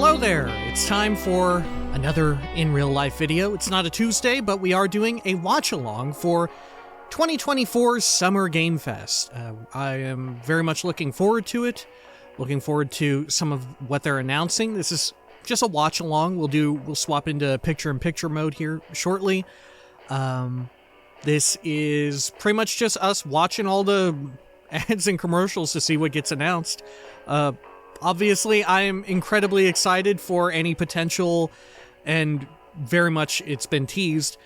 Hello there, it's time for another in real life video. It's not a Tuesday, but we are doing a watch-along for 2024's Summer Game Fest. I am very much looking forward to it, looking forward to some of what they're announcing. This is just a watch-along. We'll swap into picture-in-picture mode here shortly. This is pretty much just us watching all the ads and commercials to see what gets announced. Obviously, I am incredibly excited for any potential, and very much it's been teased,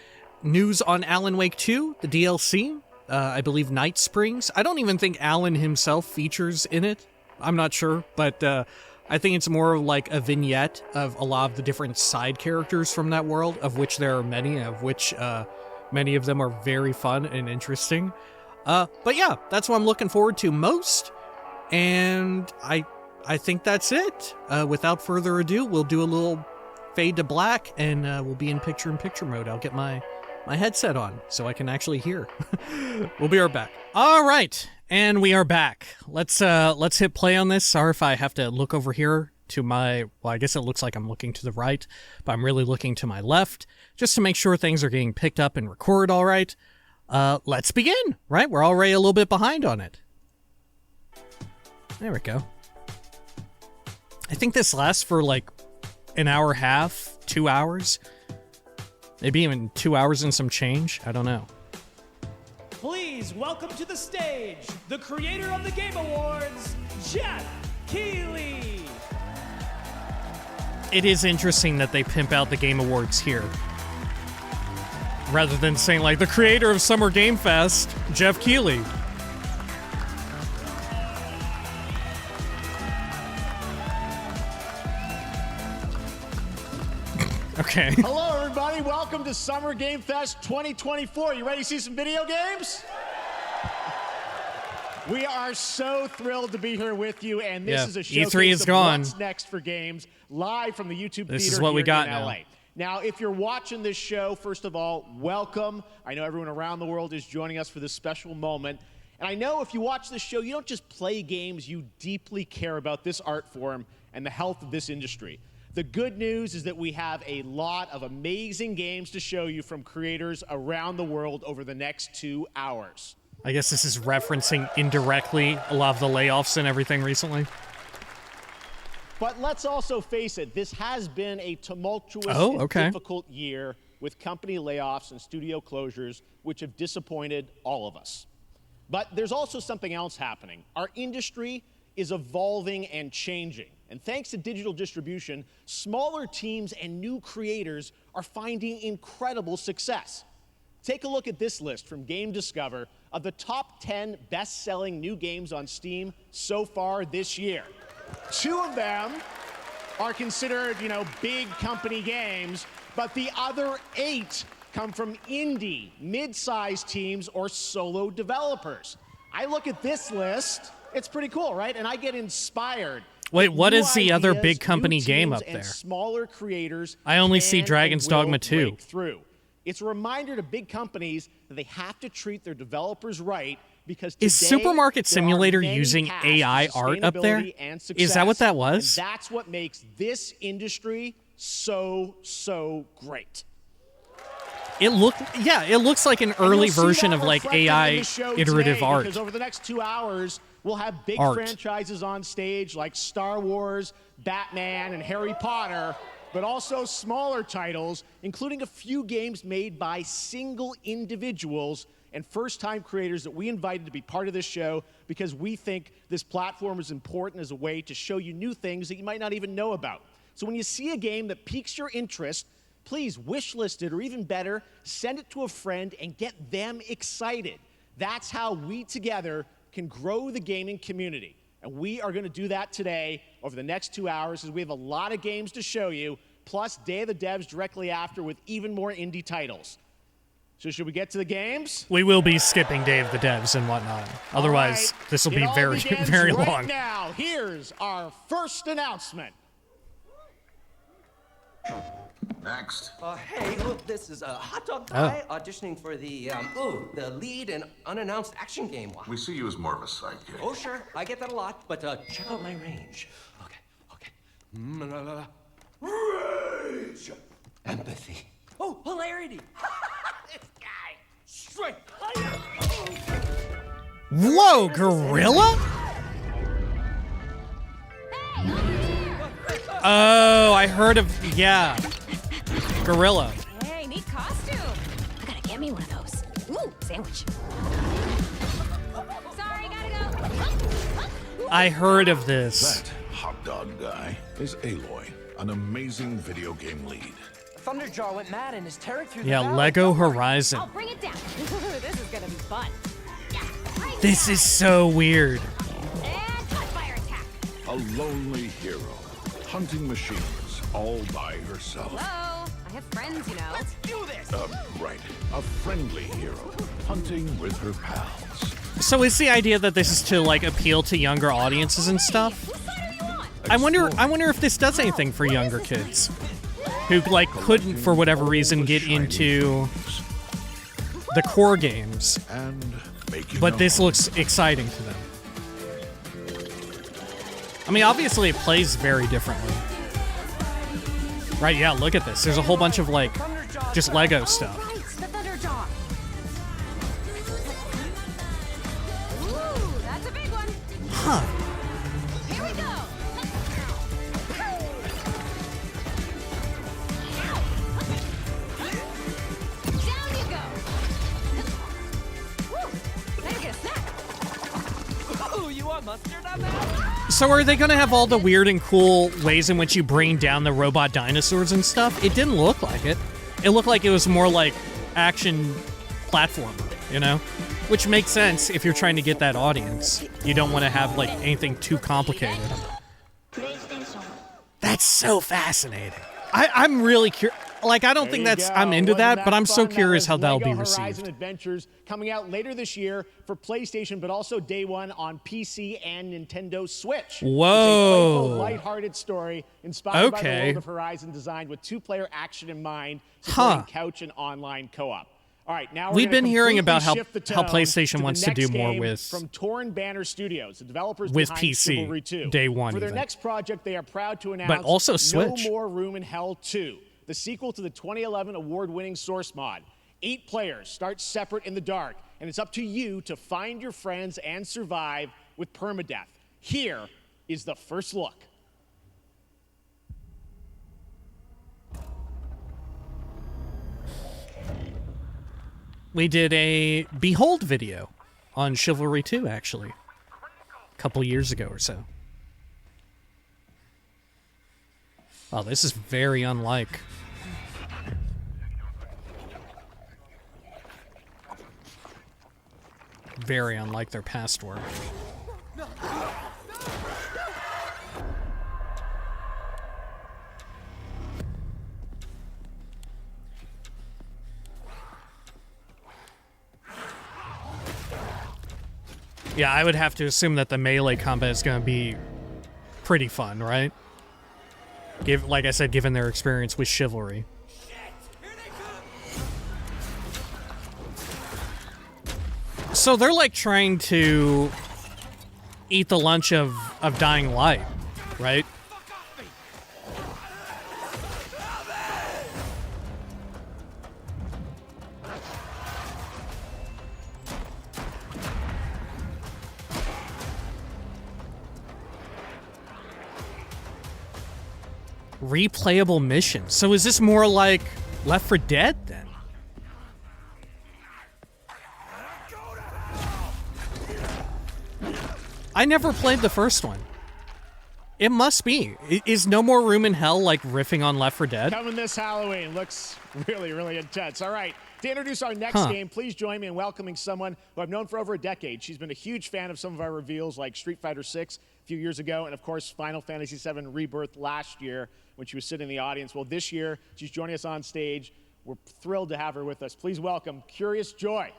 news on Alan Wake 2, the DLC. I believe Night Springs. I don't even think Alan himself features in it. I'm not sure, but I think it's more like a vignette of a lot of the different side characters from that world, of which there are many, of which many of them are very fun and interesting. But yeah, that's what I'm looking forward to most, and I think that's it. Without further ado, we'll do a little fade to black, and we'll be in picture-in-picture mode. I'll get my headset on so I can actually hear. We'll be right back. All right, and we are back. Let's hit play on this. Sorry if I have to look over here to my... Well, I guess it looks like I'm looking to the right, but I'm really looking to my left, just to make sure things are getting picked up and recorded all right. Let's begin, right? We're already a little bit behind on it. There we go. I think this lasts for like an hour and a half, 2 hours. Maybe even 2 hours and some change. I don't know. Please welcome to the stage, the creator of the Game Awards, Jeff Keighley. It is interesting that they pimp out the Game Awards here, rather than saying like the creator of Summer Game Fest, Jeff Keighley. Okay. Hello, everybody. Welcome to Summer Game Fest 2024. You ready to see some video games? We are so thrilled to be here with you, and this is a showcase E3 is of gone. What's Next for Games, live from the YouTube This theater is what we here got in now. LA. Now, if you're watching this show, first of all, welcome. I know everyone around the world is joining us for this special moment. And I know if you watch this show, you don't just play games, you deeply care about this art form and the health of this industry. The good news is that we have a lot of amazing games to show you from creators around the world over the next 2 hours. I guess this is referencing indirectly a lot of the layoffs and everything recently. But let's also face it, this has been a tumultuous and difficult year with company layoffs and studio closures, which have disappointed all of us. But there's also something else happening. Our industry is evolving and changing. And thanks to digital distribution, smaller teams and new creators are finding incredible success. Take a look at this list from Game Discover of the top 10 best-selling new games on Steam so far this year. 2 of them are considered, big company games, but the other 8 come from indie, mid-sized teams or solo developers. I look at this list, it's pretty cool, right? And I get inspired. Wait, what New is the other ideas, big company new game teams, up there? and smaller creators I only see can Dragon's and will Dogma 2. break through. It's a reminder to big companies that they have to treat their developers right, because today, Is Supermarket there are Simulator many using paths to AI art up there? sustainability and Is that what success, that was? And that's what makes this industry so great. It looks like an And early you'll see version that of like reflected in AI the show iterative today, art. Because over the next 2 hours, we'll have big Art. franchises on stage like Star Wars, Batman, and Harry Potter, but also smaller titles, including a few games made by single individuals and first-time creators that we invited to be part of this show because we think this platform is important as a way to show you new things that you might not even know about. So when you see a game that piques your interest, please wishlist it, or even better, send it to a friend and get them excited. That's how we together can grow the gaming community. And we are going to do that today over the next 2 hours, as we have a lot of games to show you, plus Day of the Devs directly after with even more indie titles. So should we get to the games? We will be skipping Day of the Devs and whatnot. Otherwise, All right, this will it be all very, begins very right long. Now, here's our first announcement. Next. Hey, look, this is Hot Dog Guy auditioning for the lead and unannounced action game. We see you as more of a sidekick. Oh, sure, I get that a lot, but check out my range. Okay. Rage. Empathy. Oh, hilarity. This guy. Straight. Whoa, gorilla? Oh, I heard of, yeah. Gorilla. Hey, neat costume. I gotta get me one of those. Ooh, sandwich. Sorry, gotta go. I heard of this. That hot dog guy is Aloy, an amazing video game lead. Thunderjaw went mad and is tearing through the Yeah, valley. Lego Horizon. I'll bring it down. This is gonna be fun. Right This is so weird. and cut fire attack. A lonely hero, hunting machines all by herself. Hello, I have friends, you know. Let's do this. Right, a friendly hero, hunting with her pals. So is the idea that this is to like appeal to younger audiences and stuff? What side are you on? I wonder if this does anything for younger kids who like couldn't for whatever reason get into the core games, And making but a this home. looks exciting to them. I mean, obviously it plays very differently. Right, yeah, look at this. There's a whole bunch of like just Lego stuff. Right, the Thunderjaw. Ooh, that's a big one. Huh. Here we go. Down you go. Woo, better get a snack. Ooh, you want mustard on that? So are they gonna have all the weird and cool ways in which you bring down the robot dinosaurs and stuff? It didn't look like it. It looked like it was more like action platformer, you know? Which makes sense if you're trying to get that audience. You don't want to have like anything too complicated. That's so fascinating. I'm really curious. Like, I don't think that's, I'm into that, but I'm so curious how that'll be Lego Horizon received. Adventures coming out later this year for PlayStation, but also day one on PC and Nintendo Switch. Whoa. It's a playful, lighthearted story inspired by the Okay. world of Horizon, designed with two-player action in mind, supporting Huh. couch and online co-op. All right, now We've we're gonna been hearing about completely how- shift the how tone PlayStation to the wants to do next more game with- from Torn Banner Studios, the developers with behind PC, Chivalry 2. day one For their even. next project, they are proud to announce also Switch. No More Room in Hell 2, the sequel to the 2011 award-winning Source mod. 8 players start separate in the dark, and it's up to you to find your friends and survive with permadeath. Here is the first look. We did a Behold video on Chivalry 2, actually, a couple years ago or so. Oh, this is very unlike. Very unlike their past work. Yeah, I would have to assume that the melee combat is going to be pretty fun, right? Like I said, given their experience with Chivalry. So they're like trying to eat the lunch of Dying Light, right? Replayable mission. So is this more like Left 4 Dead then? I never played the first one. It must be. Is No More Room in Hell like riffing on Left 4 Dead? Coming this Halloween. Looks really, really intense. All right. To introduce our next game, please join me in welcoming someone who I've known for over a decade. She's been a huge fan of some of our reveals like Street Fighter 6 a few years ago, and of course Final Fantasy 7 Rebirth last year when she was sitting in the audience. Well, this year she's joining us on stage. We're thrilled to have her with us. Please welcome Curious Joy.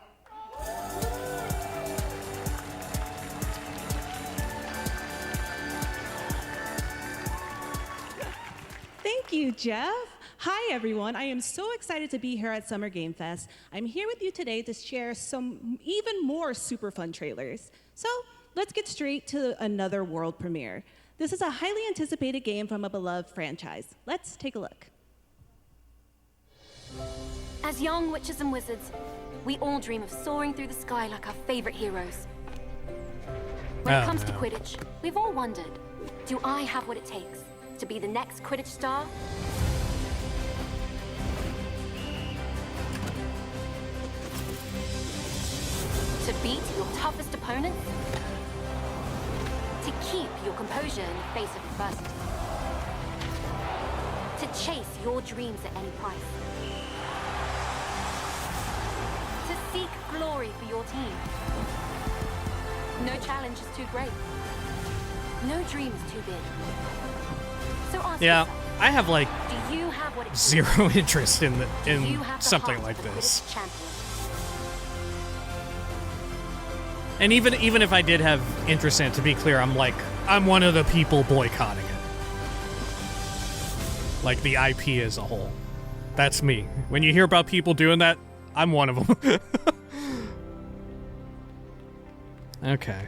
Thank you, Jeff. Hi, everyone. I am so excited to be here at Summer Game Fest. I'm here with you today to share some even more super fun trailers. So let's get straight to another world premiere. This is a highly anticipated game from a beloved franchise. Let's take a look. As young witches and wizards, we all dream of soaring through the sky like our favorite heroes. When it comes to Quidditch, we've all wondered, do I have what it takes to be the next Quidditch star? To beat your toughest opponents? To keep your composure in the face of adversity? To chase your dreams at any price? To seek glory for your team? No challenge is too great. No dream is too big. So ask yourself, I have like do you have what it takes? zero interest in Do you have the something heart like of a this. Quidditch champion? And even if I did have interest in it, to be clear, I'm one of the people boycotting it. Like the IP as a whole. That's me. When you hear about people doing that, I'm one of them. Okay.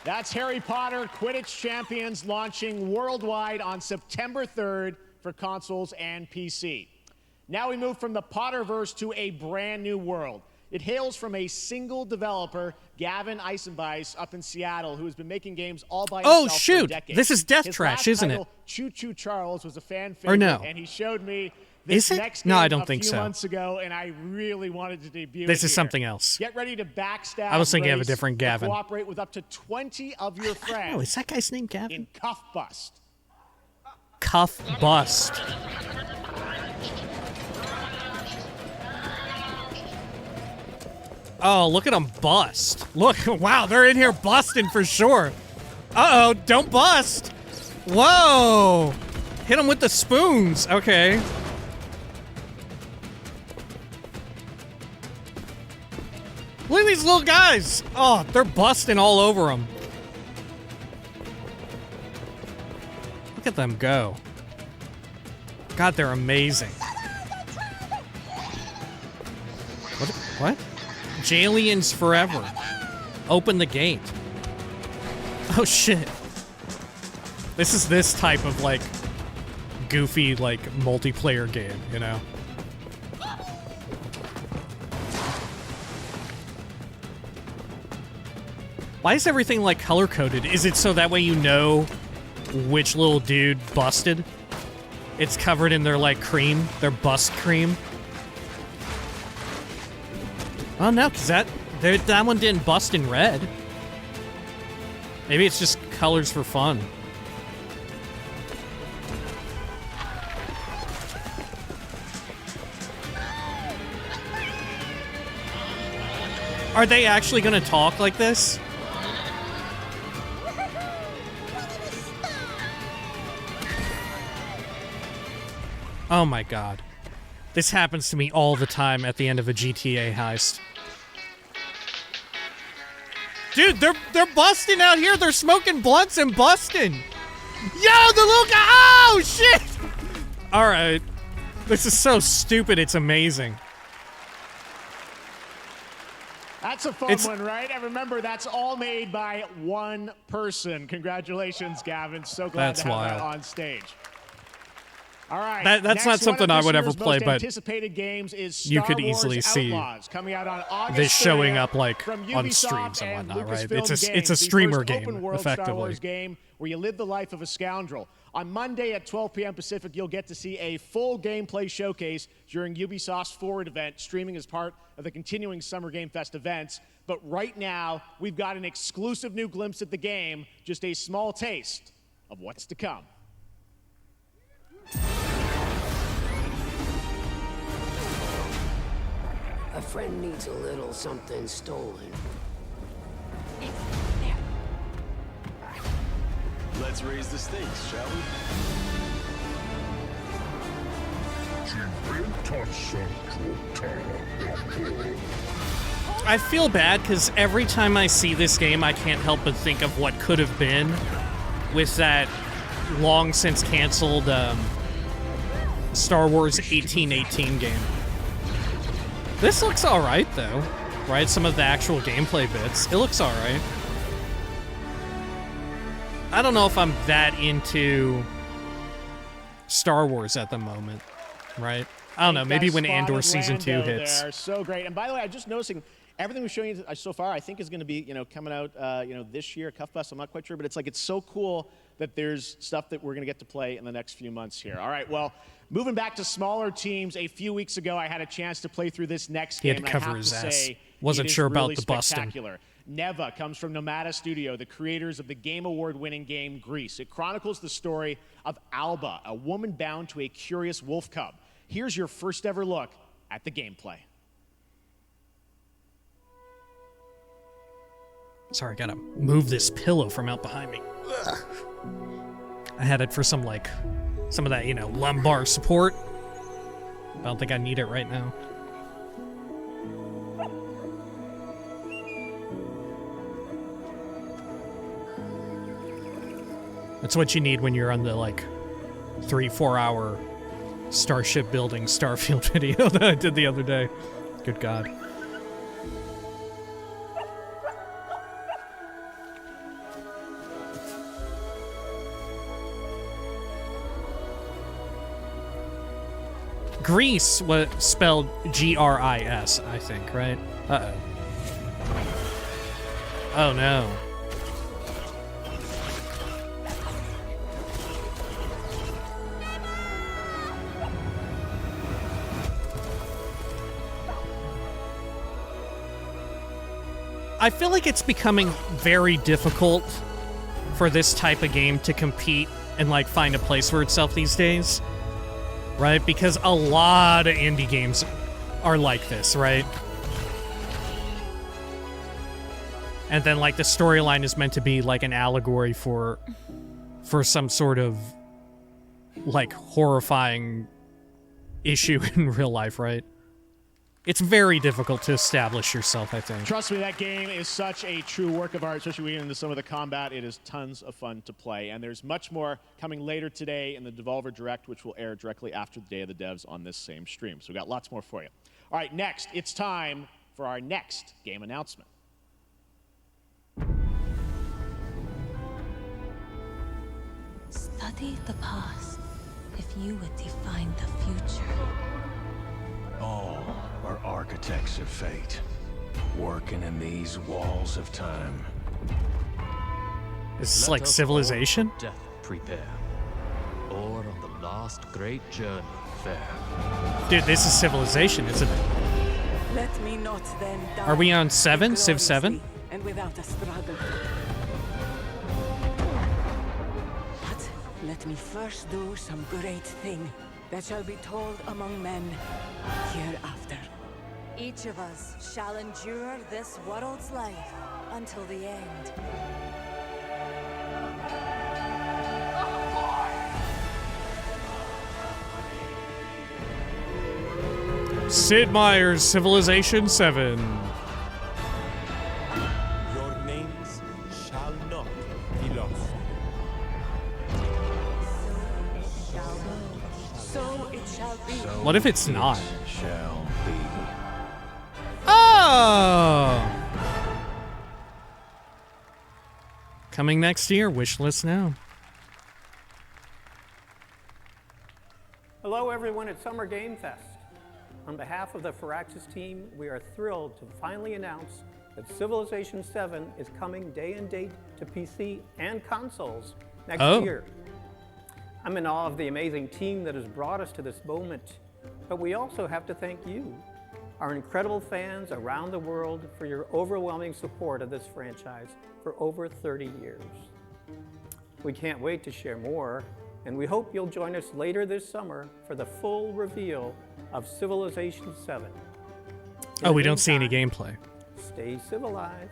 That's Harry Potter Quidditch Champions launching worldwide on September 3rd for consoles and PC. Now we move from the Potterverse to a brand new world. It hails from a single developer, Gavin Eisenbeis, up in Seattle, who has been making games all by himself for a shoot! decade. This is Death His Trash, last isn't title, it? Choo Choo Charles was a fan favorite, Or no? and he showed me this Is it? next No, game I don't a think few so. months ago, and I really wanted to debut This it is here. something else. Get ready to backstab. I was thinking of a race, different Gavin. Cooperate with up to 20 of your friends. Oh, is that guy's name Gavin? In Cuff Bust. Cuff Bust. Oh, look at them bust. Look, wow, they're in here busting for sure. Uh-oh, don't bust. Whoa. Hit them with the spoons. Okay. Look at these little guys. Oh, they're busting all over them. Look at them go. God, they're amazing. What? Jalians forever. Open the gate. Oh shit. This is this type of like goofy like multiplayer game, you know? Why is everything like color coded? Is it so that way you know which little dude busted? It's covered in their like cream, their bust cream. Oh no, because that one didn't bust in red. Maybe it's just colors for fun. Are they actually going to talk like this? Oh my god. This happens to me all the time at the end of a GTA heist. Dude, they're busting out here. They're smoking blunts and busting. Yo, the little guy. Oh, shit. All right. This is so stupid. It's amazing. That's a fun one, right? And remember, that's all made by one person. Congratulations, Gavin. So glad to have that on stage. All right. That's not something I would ever play, but anticipated games is Star you could Wars easily see Outlaws, coming out on August this showing 30th up like from on Ubisoft streams and whatnot, right? Lucasfilm It's a Games, streamer the first game, open-world Star effectively. Wars game where you live the life of a scoundrel. On Monday at 12 p.m. Pacific, you'll get to see a full gameplay showcase during Ubisoft's Forward event, streaming as part of the continuing Summer Game Fest events. But right now, we've got an exclusive new glimpse at the game, just a small taste of what's to come. A friend needs a little something stolen. Let's raise the stakes, shall we? I feel bad because every time I see this game, I can't help but think of what could have been with that long since canceled Star Wars 1818 game. This looks alright, though. Right? Some of the actual gameplay bits. It looks alright. I don't know if I'm that into Star Wars at the moment, right? I don't know. Maybe when Andor Season 2 hits. They're so great. And by the way, I'm just noticing everything we're showing you so far, I think is going to be, coming out, this year, Cuff Bus. I'm not quite sure, but it's so cool that there's stuff that we're going to get to play in the next few months here. All right, well, moving back to smaller teams, a few weeks ago, I had a chance to play through this next game. He had to cover his ass. Wasn't it sure is about really the busting. Neva comes from Nomada Studio, the creators of the Game Award-winning game Grease. It chronicles the story of Alba, a woman bound to a curious wolf cub. Here's your first ever look at the gameplay. Sorry, I gotta move this pillow from out behind me. Ugh. I had it for some of that, lumbar support. I don't think I need it right now. That's what you need when you're on the, 3-4 hour Starship building Starfield video that I did the other day. Good God. Grease was spelled G-R-I-S, I think, right? Uh-oh. Oh, no. I feel like it's becoming very difficult for this type of game to compete and, find a place for itself these days. Right? Because a lot of indie games are like this, right? And then, the storyline is meant to be, an allegory for some sort of, horrifying issue in real life, right? It's very difficult to establish yourself, I think. Trust me, that game is such a true work of art, especially when you get into some of the combat. It is tons of fun to play. And there's much more coming later today in the Devolver Direct, which will air directly after the Day of the Devs on this same stream. So we've got lots more for you. All right, next, it's time for our next game announcement. Study the past if you would define the future. All are architects of fate, working in these walls of time. Is this like Civilization? Death prepare, or on the last great journey fare. Dude, this is Civilization, isn't it? Let me not then die. Are we on 7? Civ 7? And without a struggle. But let me first do some great thing that shall be told among men hereafter. Each of us shall endure this world's life until the end. Sid Meier's Civilization 7. Your names shall not be lost. So it shall be. What if it's not? Shall be. Oh! Coming next year, wish list now. Hello everyone at Summer Game Fest. On behalf of the Firaxis team, we are thrilled to finally announce that Civilization 7 is coming day and date to PC and consoles next year. I'm in awe of the amazing team that has brought us to this moment, but we also have to thank you, our incredible fans around the world, for your overwhelming support of this franchise for over 30 years. We can't wait to share more, and we hope you'll join us later this summer for the full reveal of Civilization 7. Oh, we don't see any gameplay. Stay civilized.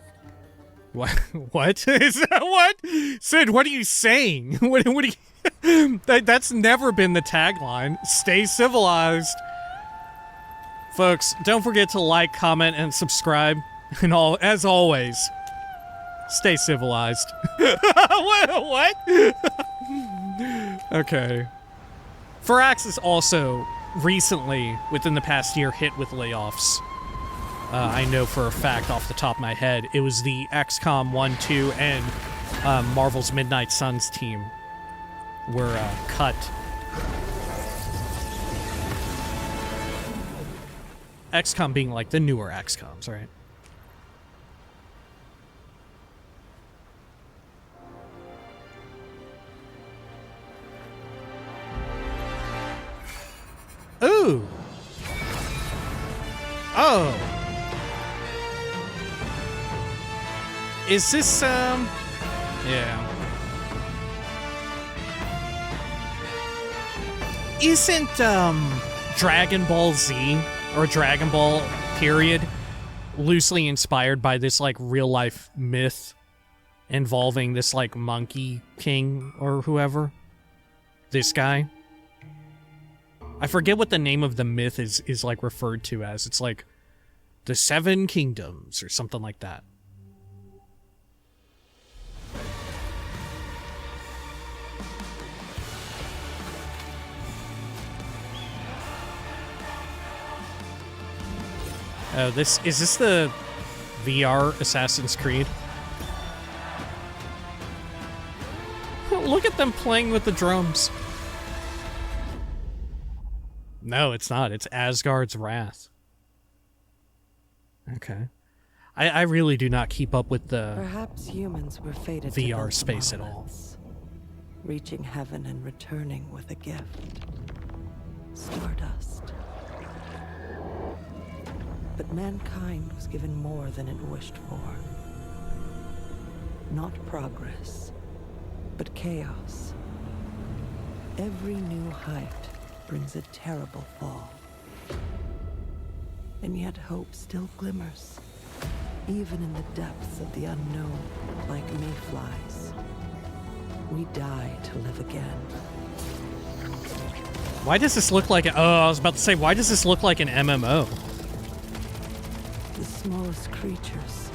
What? What? Is that what? Sid, what are you saying? What are you... That's never been the tagline. Stay civilized. Folks, don't forget to like, comment, and subscribe. And as always, stay civilized. What? Okay. Firaxis also recently, within the past year, hit with layoffs. I know for a fact off the top of my head, it was the XCOM 1, 2, and Marvel's Midnight Suns team were cut. XCOM being like the newer XCOMs, right? Ooh. Oh. Is this, yeah. Isn't, Dragon Ball Z or Dragon Ball period loosely inspired by this, like, real-life myth involving this, like, Monkey King or whoever? This guy? I forget what the name of the myth is like referred to as. It's like the Seven Kingdoms or something like that. Oh, is this the VR Assassin's Creed? Look at them playing with the drums. No, it's not. It's Asgard's Wrath. Okay. I really do not keep up with the Perhaps humans were fated VR to space at all. Reaching heaven and returning with a gift. Stardust. But mankind was given more than it wished for. Not progress, but chaos. Every new height brings a terrible fall. And yet hope still glimmers, even in the depths of the unknown, like mayflies. We die to live again. Why does this look like I was about to say, why does this look like an MMO? The smallest creatures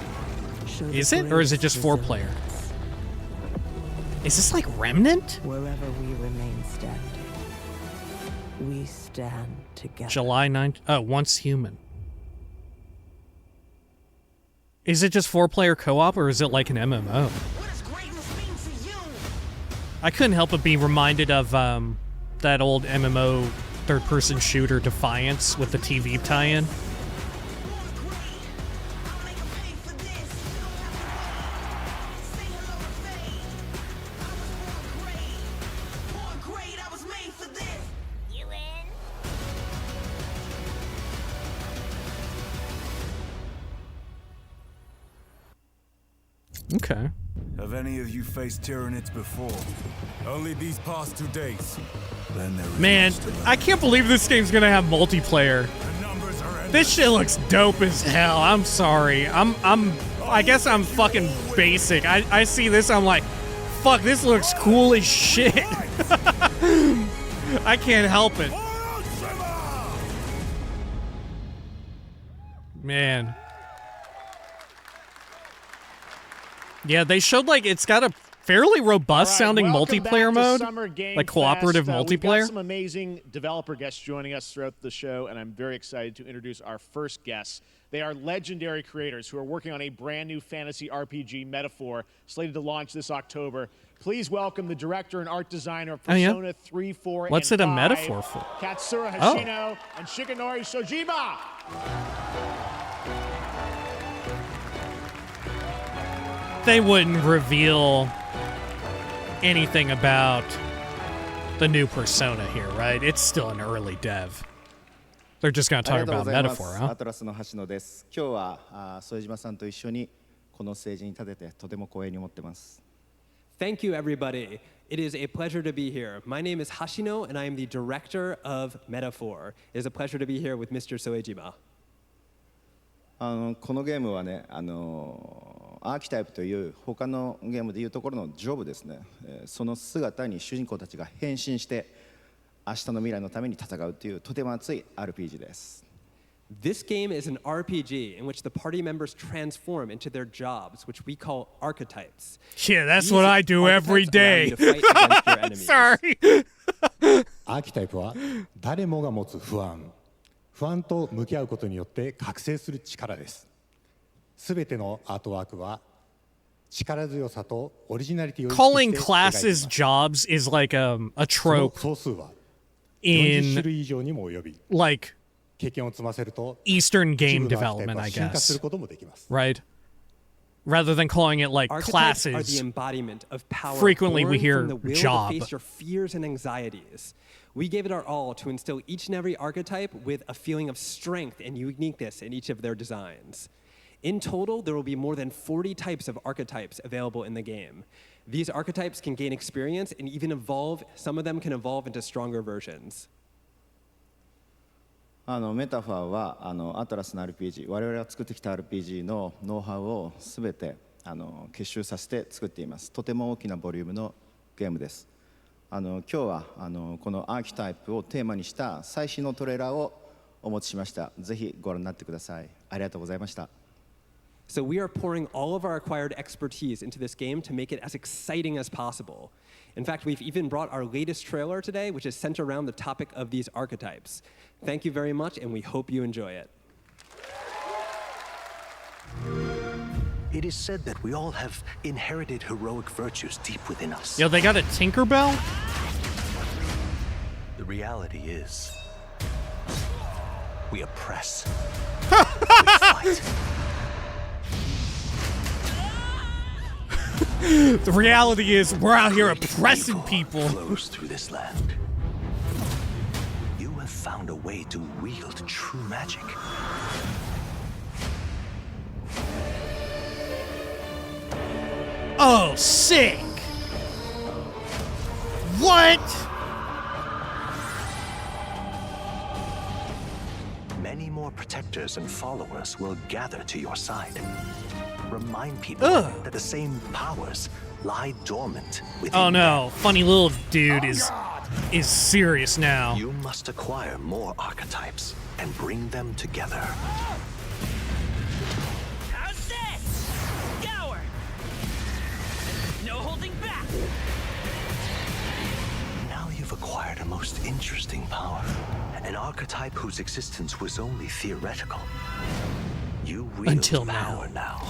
show Is it? Or is it just 4-player? Is this like Remnant? Wherever we remain standing, we stand together. July 9th. Oh, Once Human. Is it just 4-player co-op or is it like an MMO? I couldn't help but be reminded of that old MMO third-person shooter Defiance with the TV tie-in. Okay. Have any of you faced Tyranids before? Only these past 2 days. Then there is Man, I can't believe this game's gonna have multiplayer. This shit looks dope as hell. I'm sorry. I guess I'm fucking basic. I see this, I'm like, fuck, this looks cool as shit. I can't help it. Man. Yeah, they showed like it's got a fairly robust sounding multiplayer mode, like cooperative multiplayer. We've got some amazing developer guests joining us throughout the show, and I'm very excited to introduce our first guests. They are legendary creators who are working on a brand new fantasy RPG, Metaphor, slated to launch this October. Please welcome the director and art designer of Persona 3, 4, What's and it 5, a metaphor for? Katsura Hoshino and Shigenori Shojima. They wouldn't reveal anything about the new Persona here, right? It's still an early dev. They're just going to talk about Metaphor, huh? アトラスの橋野です。今日は副島さんと一緒にこのステージに立ててとても光栄に思ってます。Thank you, everybody. It is a pleasure to be here. My name is Hashino, and I am the director of Metaphor. It is a pleasure to be here with Mr. Soejima. このゲームはね、アーキタイプという他のゲームでいうところのジョブですね。その姿に主人公たちが変身して明日の未来のために戦うというとても熱い RPG です。This game is an RPG in which the party members transform into their jobs, which we call archetypes. Yeah, that's what I do every day. Sorry. アーキタイプは誰もが持つ不安と向き合うことによって覚醒する力です。すべてのアートワークは Calling classes jobs is like a trope in like Eastern game development, I guess. Right? Rather than calling it like Archetypes classes, are the embodiment of power. frequently we hear from the will job. To face your fears and anxieties. We gave it our all to instill each and every archetype with a feeling of strength and uniqueness in each of their designs. In total, there will be more than 40 types of archetypes available in the game. These archetypes can gain experience and even evolve. Some of them can evolve into stronger versions. メタファーはアトラスの RPG 我々が作ってきた RPG のノウハウをすべて結集させて作っています。とても大きなボリュームのゲームです。今日はこのアーキタイプをテーマにした最新のトレーラーをお持ちしました。ぜひご覧になってください。ありがとうございました。So we are pouring all of our acquired expertise into this game to make it as exciting as possible. In fact, we've even brought our latest trailer today, which is centered around the topic of these archetypes. Thank you very much, and we hope you enjoy it. It is said that we all have inherited heroic virtues deep within us. Yo, they got a Tinkerbell? The reality is, we oppress. We fight. The reality is, we're out here oppressing people. Flows through this land. You have found a way to wield true magic. Oh, sick! What? Many more protectors and followers will gather to your side. Remind people that the same powers lie dormant within Oh no, funny little dude is serious now. You must acquire more archetypes and bring them together. How's this? Gower! No holding back! Now you've acquired a most interesting power. An archetype whose existence was only theoretical. You wield Until power now.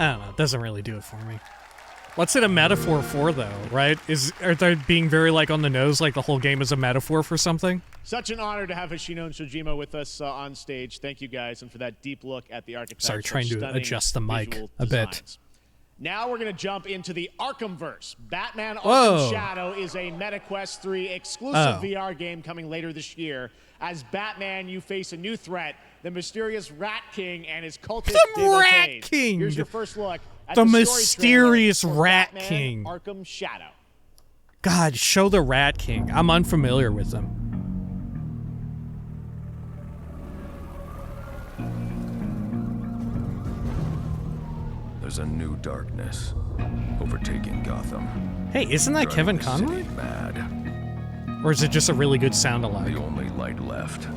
I don't know, it doesn't really do it for me. What's it a metaphor for, though, right? Are they being very, like, on the nose, like the whole game is a metaphor for something? Such an honor to have Hoshino and Shojima with us on stage. Thank you, guys, and for that deep look at the archetypes. Sorry, trying to adjust the mic a bit. Now we're going to jump into the Arkhamverse. Batman Whoa. Arkham Shadow is a MetaQuest 3 exclusive VR game coming later this year. As Batman, you face a new threat, the mysterious Rat King and his cultist Rat King! Here's your first look at the story mysterious trailer for Rat Batman King. Arkham Shadow. God, show the Rat King. I'm unfamiliar with him. There's a new darkness overtaking Gotham. Hey, isn't that Kevin Conroy? Mad. Or is it just a really good sound alike? The only light left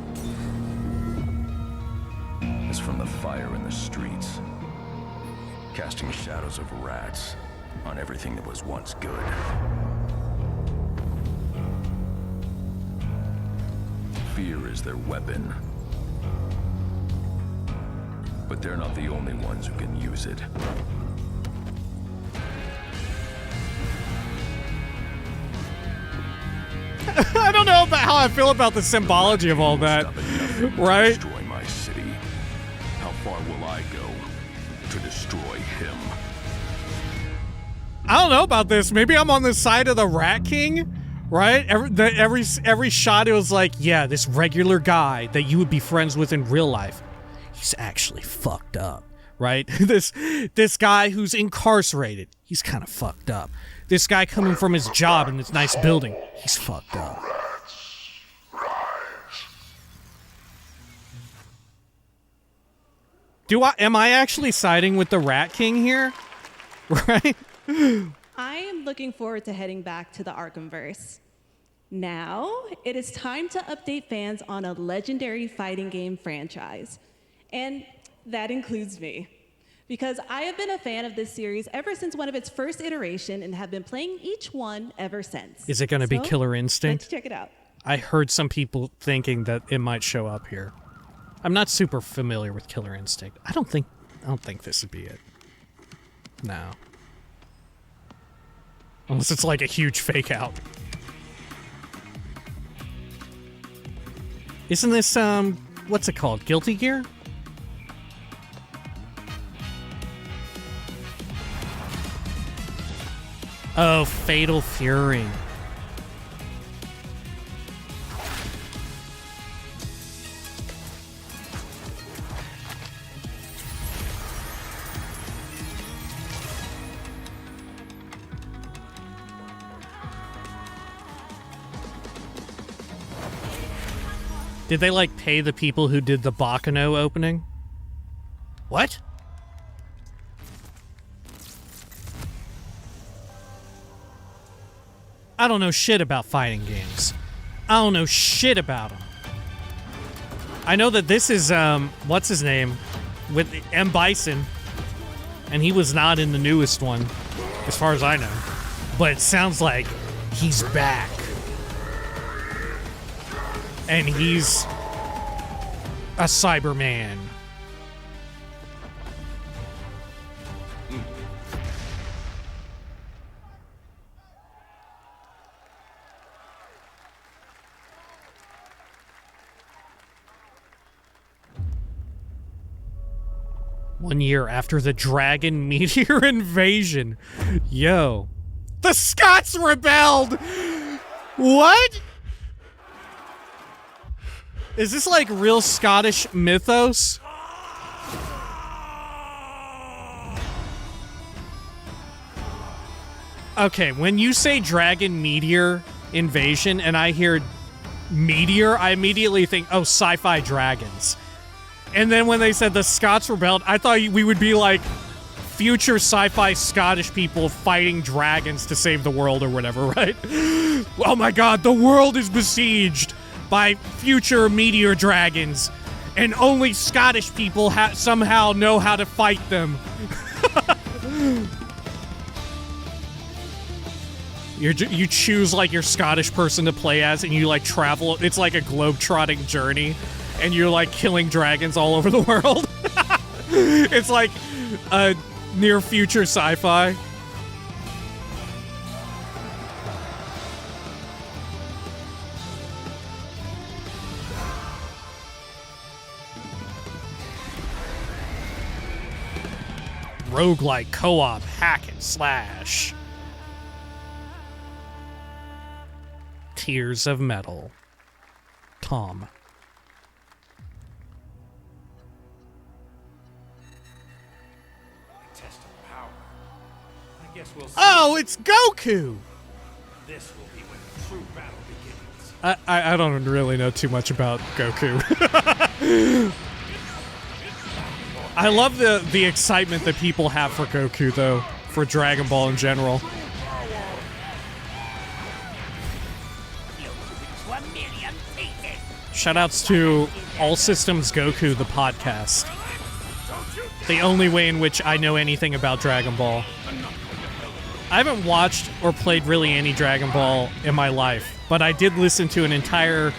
is from the fire in the streets, casting shadows of rats on everything that was once good. Fear is their weapon. But they're not the only ones who can use it. I don't know about how I feel about the symbology of all that, right? Destroy my city. How far will I go to destroy him? I don't know about this. Maybe I'm on the side of the Rat King, right? Every shot it was like, yeah, this regular guy that you would be friends with in real life, he's actually fucked up, right? This guy who's incarcerated, he's kind of fucked up. This guy coming from his job in this nice building, he's fucked up. Am I actually siding with the Rat King here? Right? I am looking forward to heading back to the Arkhamverse. Now, it is time to update fans on a legendary fighting game franchise. And that includes me. because I have been a fan of this series ever since one of its first iteration and have been playing each one ever since. Is it going to be Killer Instinct? Let's check it out. I heard some people thinking that it might show up here. I'm not super familiar with Killer Instinct. I don't think this would be it. No. Unless it's like a huge fake out. Isn't this what's it called? Guilty Gear? Oh, Fatal Fury. Did they, like, pay the people who did the Bakano opening? What? I don't know shit about fighting games. I don't know shit about them. I know that this is, what's his name? With M. Bison. And he was not in the newest one, as far as I know. But it sounds like he's back. And he's a Cyberman. One year after the Dragon Meteor Invasion. Yo. The Scots rebelled! What? Is this like real Scottish mythos? Okay, when you say Dragon Meteor Invasion and I hear meteor, I immediately think, oh, sci-fi dragons. And then when they said the Scots rebelled, I thought we would be like future sci-fi Scottish people fighting dragons to save the world or whatever, right? Oh my god, the world is besieged by future meteor dragons, and only Scottish people somehow know how to fight them. You choose like your Scottish person to play as, and you like travel. It's like a globe-trotting journey, and you're like killing dragons all over the world. It's like a near future sci-fi. Roguelike co-op hack and slash. Tears of Metal. Tom. Test of power. I guess we'll see. Oh, it's Goku! This will be when the true battle begins. I don't really know too much about Goku. I love the excitement that people have for Goku, though, for Dragon Ball in general. Shoutouts to All Systems Goku, the podcast. The only way in which I know anything about Dragon Ball. I haven't watched or played really any Dragon Ball in my life, but I did listen to an entire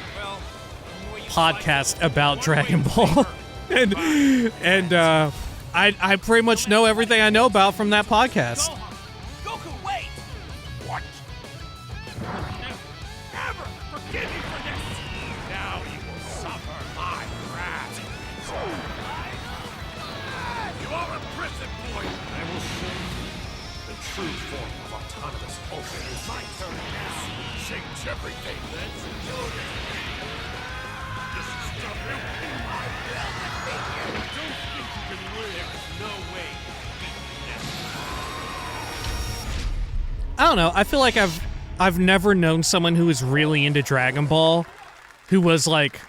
podcast about Dragon Ball. and I pretty much know everything I know about from that podcast. Goku, wait! What? Never forgive you for this! Now you will suffer my wrath. You are a prison boy. I will show you the true form of autonomous open. It's my turn now. Change everything. Let's do it. This is W. I don't know. I feel like I've never known someone who was really into Dragon Ball who was like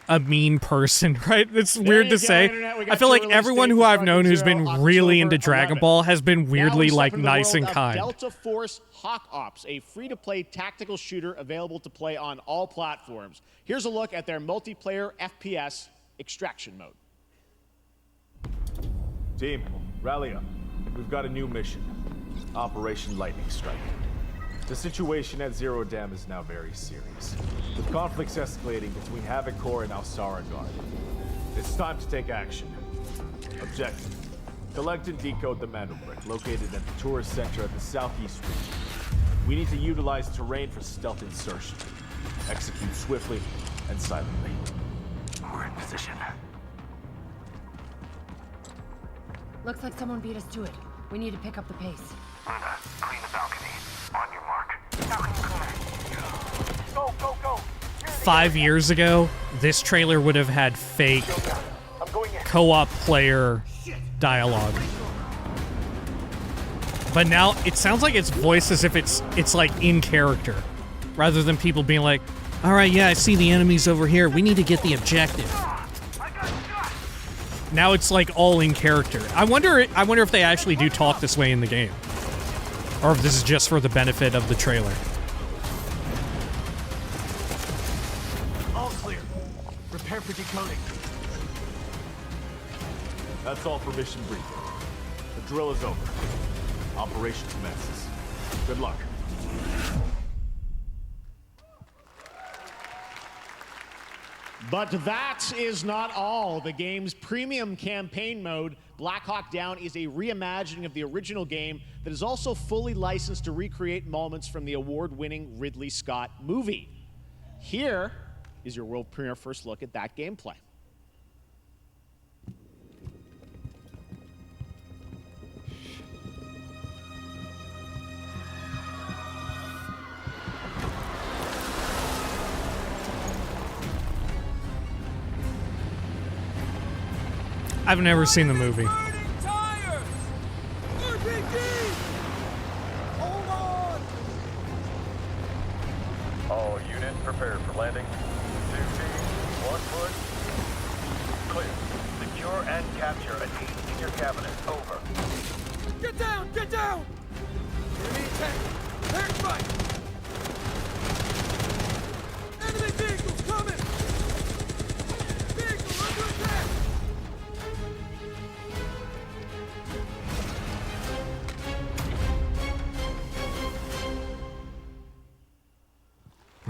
a mean person, right? It's weird to say. I feel like everyone who I've known who's been really into Dragon Ball has been weirdly like nice and kind. Delta Force Hawk Ops, a free-to-play tactical shooter available to play on all platforms. Here's a look at their multiplayer FPS extraction mode. Team, rally up. We've got a new mission. Operation Lightning Strike. The situation at Zero Dam is now very serious, with conflicts escalating between Havoc Corps and Alsara Guard. It's time to take action. Objective: collect and decode the Manobrick located at the tourist center at the southeast region. We need to utilize terrain for stealth insertion. Execute swiftly and silently. We're in position. Looks like someone beat us to it. We need to pick up the pace. Luna, clean the balcony. On your mark. Balcony clear. Go, go, go! 5 years ago, this trailer would have had fake co-op player dialogue. But now it sounds like it's voiced as if it's like in character, rather than people being like, "All right, yeah, I see the enemies over here. We need to get the objective." Now it's like all in character. I wonder if they actually do talk this way in the game, or if this is just for the benefit of the trailer. All clear. Prepare for decoding. That's all for mission briefing. The drill is over. Operation commences. Good luck. But that is not all. The game's premium campaign mode, Black Hawk Down, is a reimagining of the original game that is also fully licensed to recreate moments from the award-winning Ridley Scott movie. Here is your world premiere first look at that gameplay. I've never seen the movie. All units prepared for landing. 2 teams, 1 foot. Clear. Secure and capture a team in your cabinet. Over. Get down! Get down! Enemy attack! Air strike! Enemy vehicles coming! Vehicle under attack!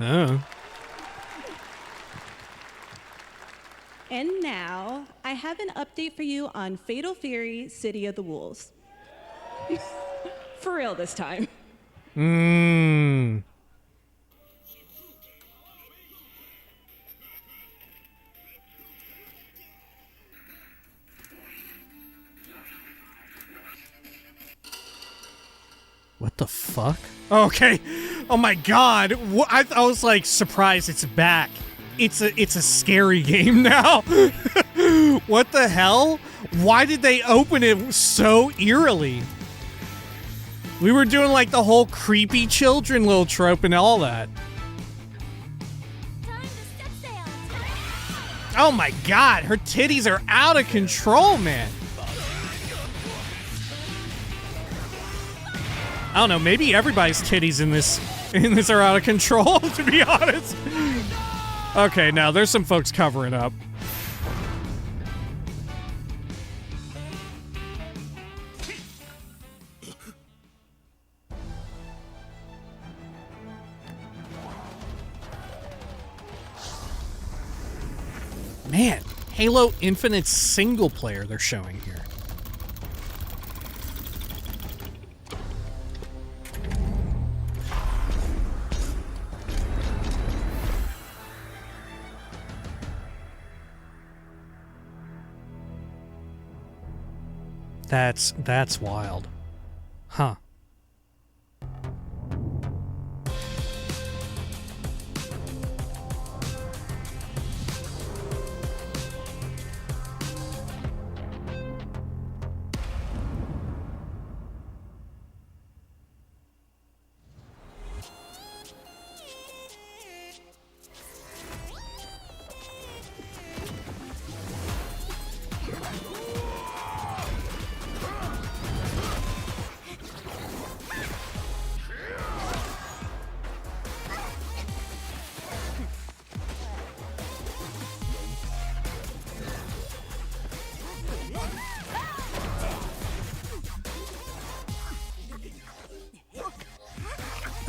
Oh. And now, I have an update for you on Fatal Fury: City of the Wolves. For real this time. What the fuck? Okay. Oh my god. I was like surprised it's back. It's a scary game now. What the hell? Why did they open it so eerily? We were doing like the whole creepy children little trope and all that. Oh my god, her titties are out of control, man. I don't know, maybe everybody's titties in this are out of control, to be honest. Okay, now there's some folks covering up. Man, Halo Infinite single player they're showing here. That's wild. Huh.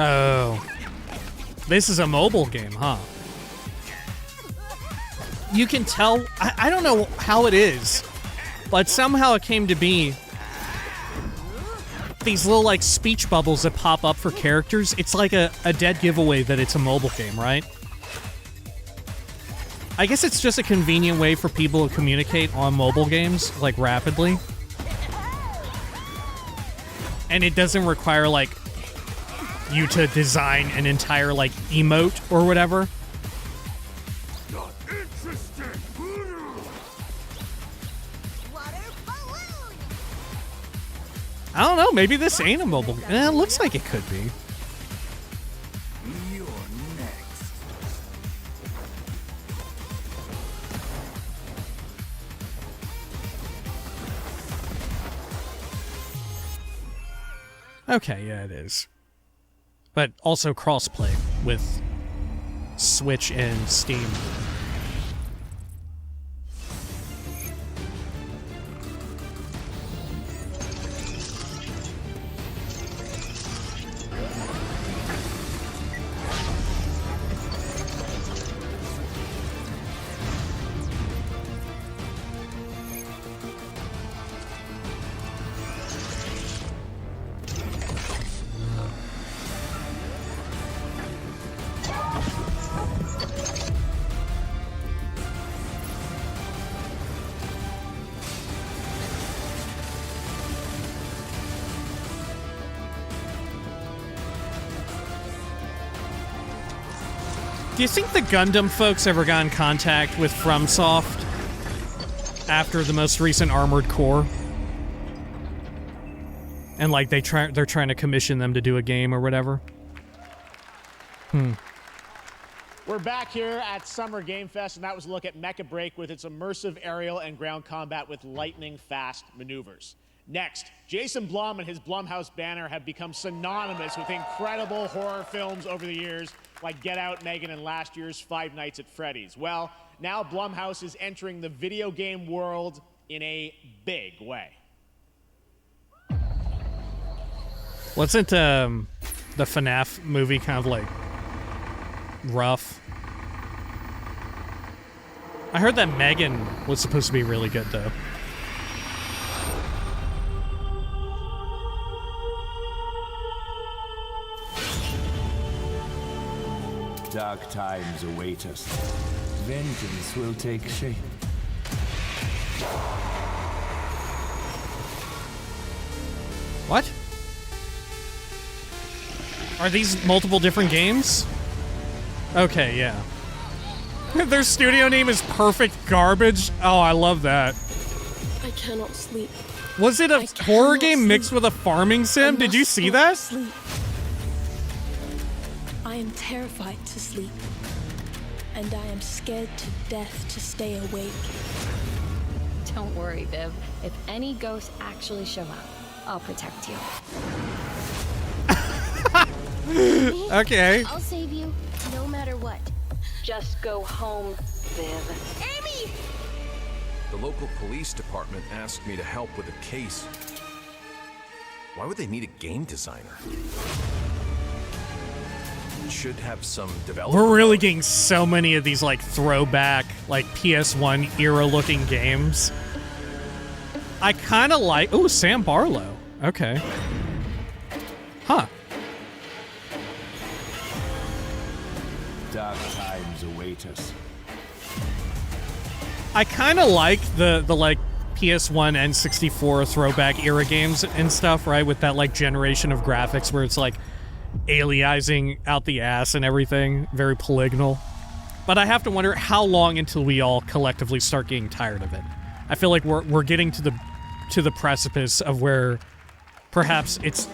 Oh. This is a mobile game, huh? You can tell, I don't know how it is, but somehow it came to be these little like speech bubbles that pop up for characters. It's like a dead giveaway that it's a mobile game, right? I guess it's just a convenient way for people to communicate on mobile games, like, rapidly. And it doesn't require, like, you to design an entire, like, emote or whatever. Not interested. I don't know, maybe this ain't a mobile game. It looks like it could be. You're next. Okay, yeah, it is. But also crossplay with Switch and Steam. Do you think the Gundam folks ever got in contact with FromSoft after the most recent Armored Core? And like they're trying to commission them to do a game or whatever? We're back here at Summer Game Fest, and that was a look at Mecha Break with its immersive aerial and ground combat with lightning-fast maneuvers. Next, Jason Blum and his Blumhouse banner have become synonymous with incredible horror films over the years, like Get Out, Megan, and last year's Five Nights at Freddy's. Well, now Blumhouse is entering the video game world in a big way. Wasn't the FNAF movie kind of like rough? I heard that Megan was supposed to be really good though. Dark times await us. Vengeance will take shape. What? Are these multiple different games? Okay, yeah. Their studio name is Perfect Garbage. Oh, I love that. I cannot sleep. Was it a horror game mixed with a farming sim? Did you see that? Sleep. I am terrified to sleep, and I am scared to death to stay awake. Don't worry, Viv. If any ghosts actually show up, I'll protect you. Okay. I'll save you, no matter what. Just go home, Viv. Amy! The local police department asked me to help with a case. Why would they need a game designer? Should have some development. We're really getting so many of these like throwback, like PS1 era looking games. I kind of like. Oh, Sam Barlow. Okay. Huh. Dark times await us. I kind of like the like PS1 N64 throwback era games and stuff, right? With that like generation of graphics where it's like aliasing out the ass and everything, very polygonal. But I have to wonder how long until we all collectively start getting tired of it. I feel like we're getting to the precipice of where perhaps it's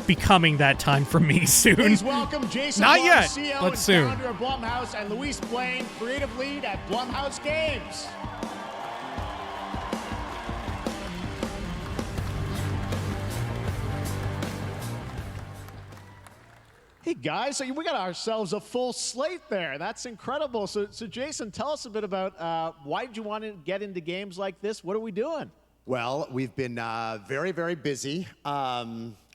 becoming that time for me soon. Please welcome Jason Not Blum, yet, CEO but and soon. founder of Blumhouse, and Luis Blaine, creative lead at Blumhouse Games. Hey guys, so we got ourselves a full slate there. That's incredible. So Jason, tell us a bit about why did you want to get into games like this? What are we doing? Well, we've been very, very busy.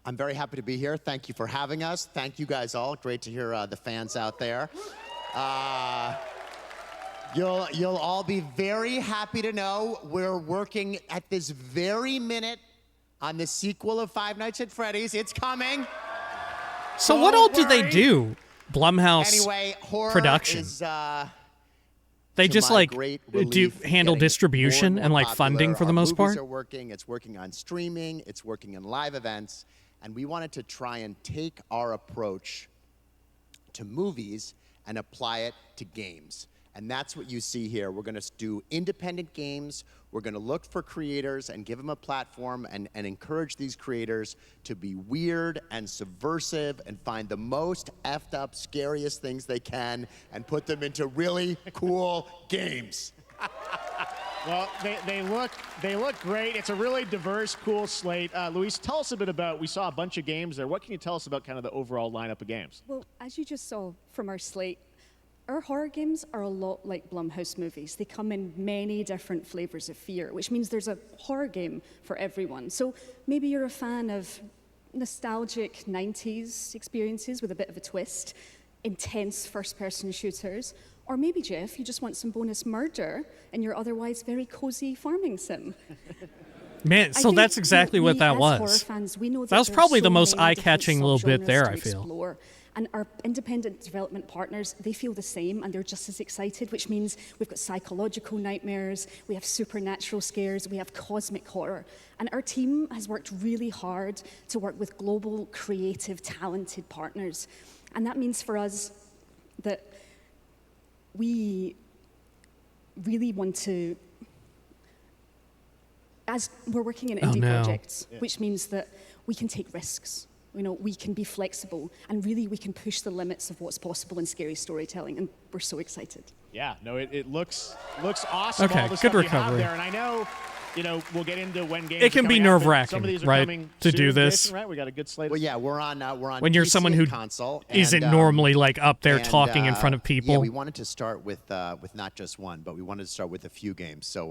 I'm very happy to be here. Thank you for having us. Thank you guys all. Great to hear the fans out there. You'll all be very happy to know we're working at this very minute on the sequel of Five Nights at Freddy's. It's coming. So what all do they do? Blumhouse anyway, horror production. Is, they just like do handle distribution and like funding for the most part. Are working. It's working on streaming. It's working on live events, and we wanted to try and take our approach to movies and apply it to games. And that's what you see here. We're going to do independent games. We're going to look for creators and give them a platform and encourage these creators to be weird and subversive and find the most effed up, scariest things they can and put them into really cool games. Well, they look great. It's a really diverse, cool slate. Luis, tell us a bit about, we saw a bunch of games there. What can you tell us about kind of the overall lineup of games? Well, as you just saw from our slate, our horror games are a lot like Blumhouse movies. They come in many different flavors of fear, which means there's a horror game for everyone. So maybe you're a fan of nostalgic 90s experiences with a bit of a twist, intense first-person shooters, or maybe, Jeff, you just want some bonus murder in your otherwise very cozy farming sim. Man, so that's exactly what that was. Fans, we know that was probably so the most many eye-catching little bit there, I feel. Explore. And our independent development partners, they feel the same, and they're just as excited, which means we've got psychological nightmares, we have supernatural scares, we have cosmic horror. And our team has worked really hard to work with global, creative, talented partners. And that means for us that we really want to, as we're working in indie projects, which means that we can take risks. You know, we can be flexible, and really we can push the limits of what's possible in scary storytelling, and we're so excited. Yeah, no, it looks awesome. Okay, all the good stuff recovery. You have there, and I know, you know, we'll get into when games. It can be nerve-wracking, right, to do this. Jason, right, we got a good slate. Well, yeah, we're on. When you're PC someone who console, isn't normally like up there talking in front of people. Yeah, we wanted to start with not just one, but we wanted to start with a few games. So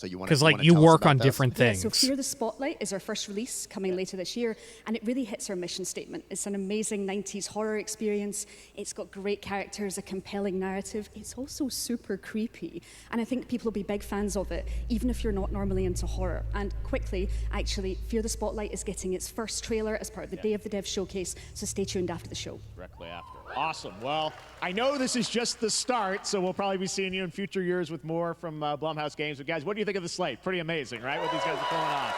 you want because like you work on different things. So Fear the Spotlight is our first release coming later this year, and it really hits our mission statement. It's an amazing 90s horror experience. It's got great characters, a compelling narrative. It's also super creepy, and I think people will be big fans of it, even if you're not normally into horror. And quickly, actually, Fear the Spotlight is getting its first trailer as part of the Day of the Dev showcase, so stay tuned after the show. Directly after. Awesome. Well, I know this is just the start, so we'll probably be seeing you in future years with more from Blumhouse Games. But guys, what do you think of the slate? Pretty amazing, right, what these guys are pulling on.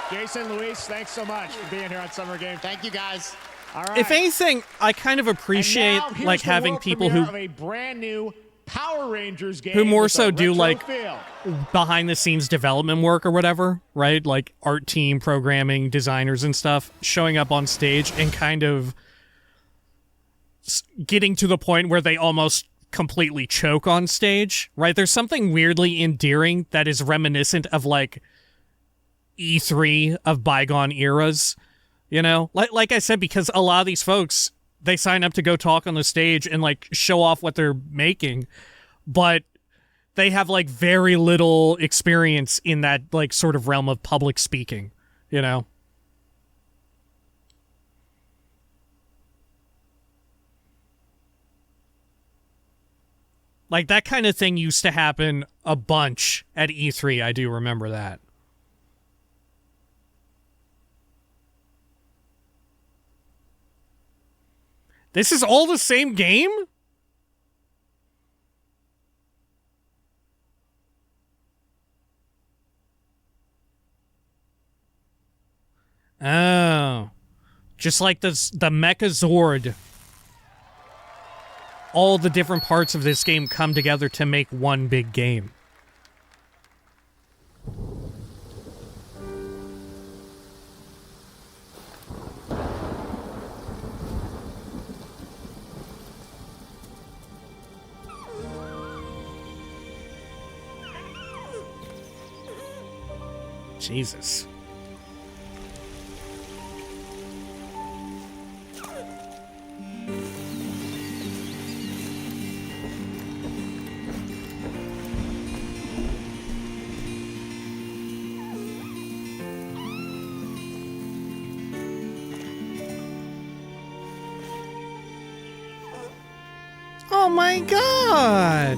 Jason, Luis, thanks so much for being here on Summer Game. Thank you, guys. All right. If anything, I kind of appreciate like having people who of a brand new Power Rangers game who more so do retro like feel. behind the scenes development work or whatever, right? Like art team, programming, designers and stuff showing up on stage and kind of getting to the point where they almost completely choke on stage, right? There's something weirdly endearing that is reminiscent of like E3 of bygone eras, you know? Like I said, because a lot of these folks, they sign up to go talk on the stage and like show off what they're making, but they have like very little experience in that like sort of realm of public speaking, you know? Like that kind of thing used to happen a bunch at E3. I do remember that. This is all the same game? Oh. Just like the Mechazord. All the different parts of this game come together to make one big game. Jesus. my god!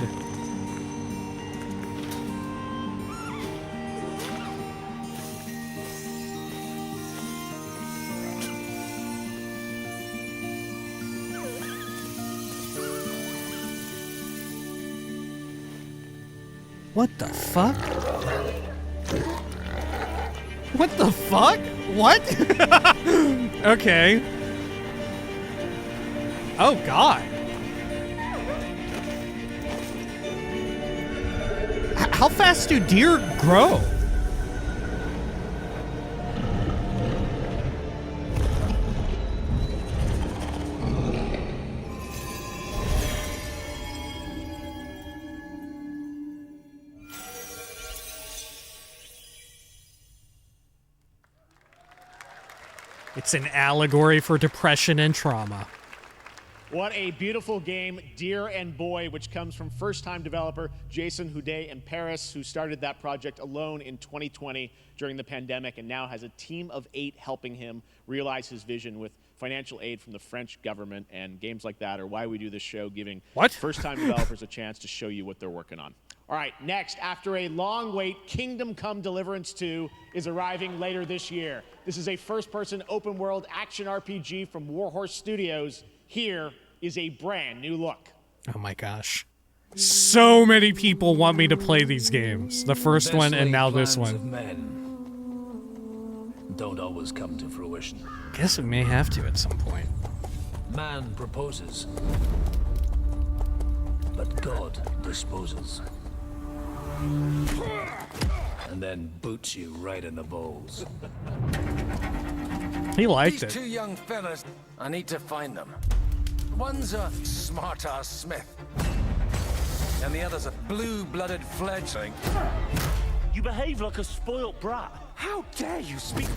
What the fuck? What the fuck? What? Okay. Oh god. How fast do deer grow? It's an allegory for depression and trauma. What a beautiful game, Deer and Boy, which comes from first-time developer Jason Houdet in Paris, who started that project alone in 2020 during the pandemic and now has a team of 8 helping him realize his vision with financial aid from the French government. And games like that are why we do this show, giving first-time developers a chance to show you what they're working on. All right, next, after a long wait, Kingdom Come Deliverance 2 is arriving later this year. This is a first-person open-world action RPG from Warhorse Studios. Here is a brand new look. Oh my gosh. So many people want me to play these games. The first one and now this one. Of men don't always come to fruition. Guess we may have to at some point. Man proposes, but God disposes. And then boots you right in the balls. He liked These it. 2 young fellas, I need to find them. One's a smart-ass smith, and the other's a blue-blooded fledgling. You behave like a spoilt brat. How dare you speak?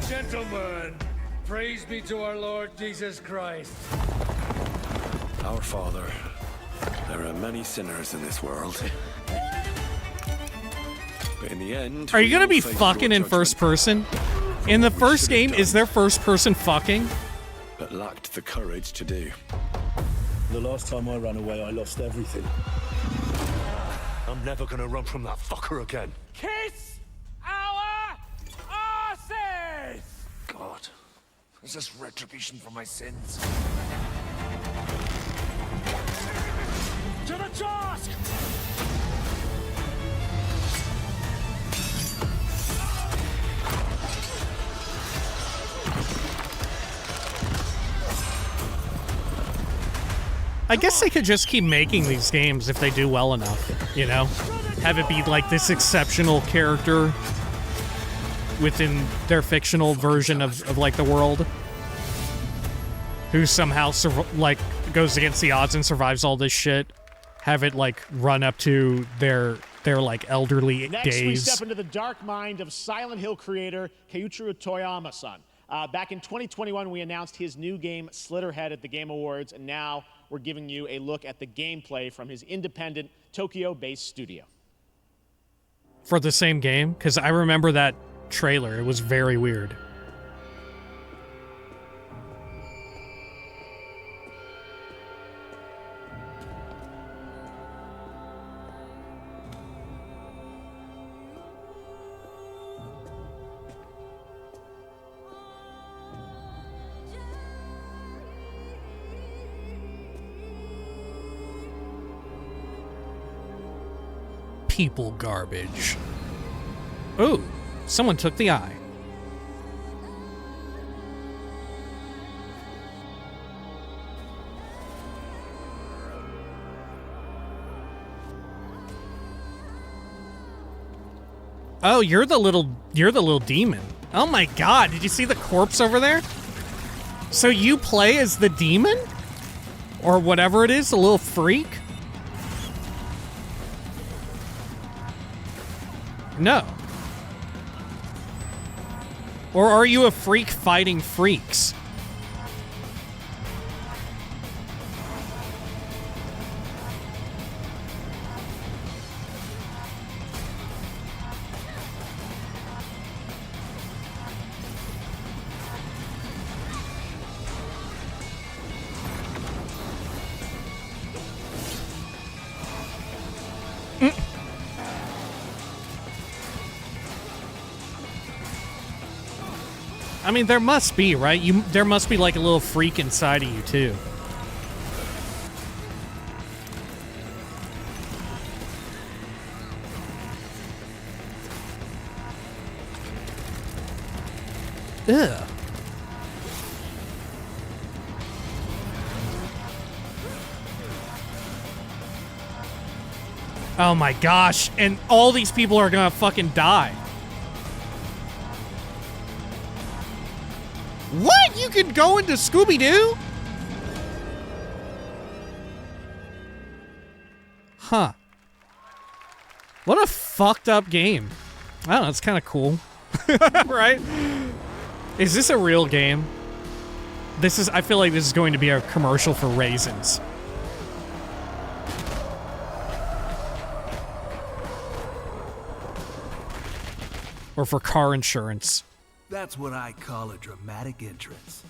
Gentlemen, praise be to our Lord Jesus Christ. Our Father, there are many sinners in this world. But in the end, Are you gonna be we all face fucking your in first person? In the first game, is there first person fucking? but lacked the courage to do. The last time I ran away, I lost everything. I'm never gonna run from that fucker again. Kiss our asses! God, is this retribution for my sins? To the task! I guess they could just keep making these games if they do well enough, you know? Have it be like this exceptional character within their fictional version of like the world, who somehow like goes against the odds and survives all this shit. Have it like run up to their like elderly Next, days. we step into the dark mind of Silent Hill creator Keiichiro Toyama-san. Back in 2021, we announced his new game, Slitterhead, at the Game Awards, and now we're giving you a look at the gameplay from his independent, Tokyo-based studio. For the same game? Because I remember that trailer. It was very weird. People garbage. Ooh, someone took the eye. Oh, you're the little demon. Oh my god, did you see the corpse over there? So you play as the demon? Or whatever it is, the little freak? No. Or are you a freak fighting freaks? I mean, there must be, right? There must be like a little freak inside of you too. Ugh. Oh my gosh, and all these people are gonna fucking die. What? You can go into Scooby-Doo? Huh. What a fucked up game. I don't know, it's kind of cool. Right? Is this a real game? I feel like this is going to be a commercial for raisins. Or for car insurance. That's what I call a dramatic entrance.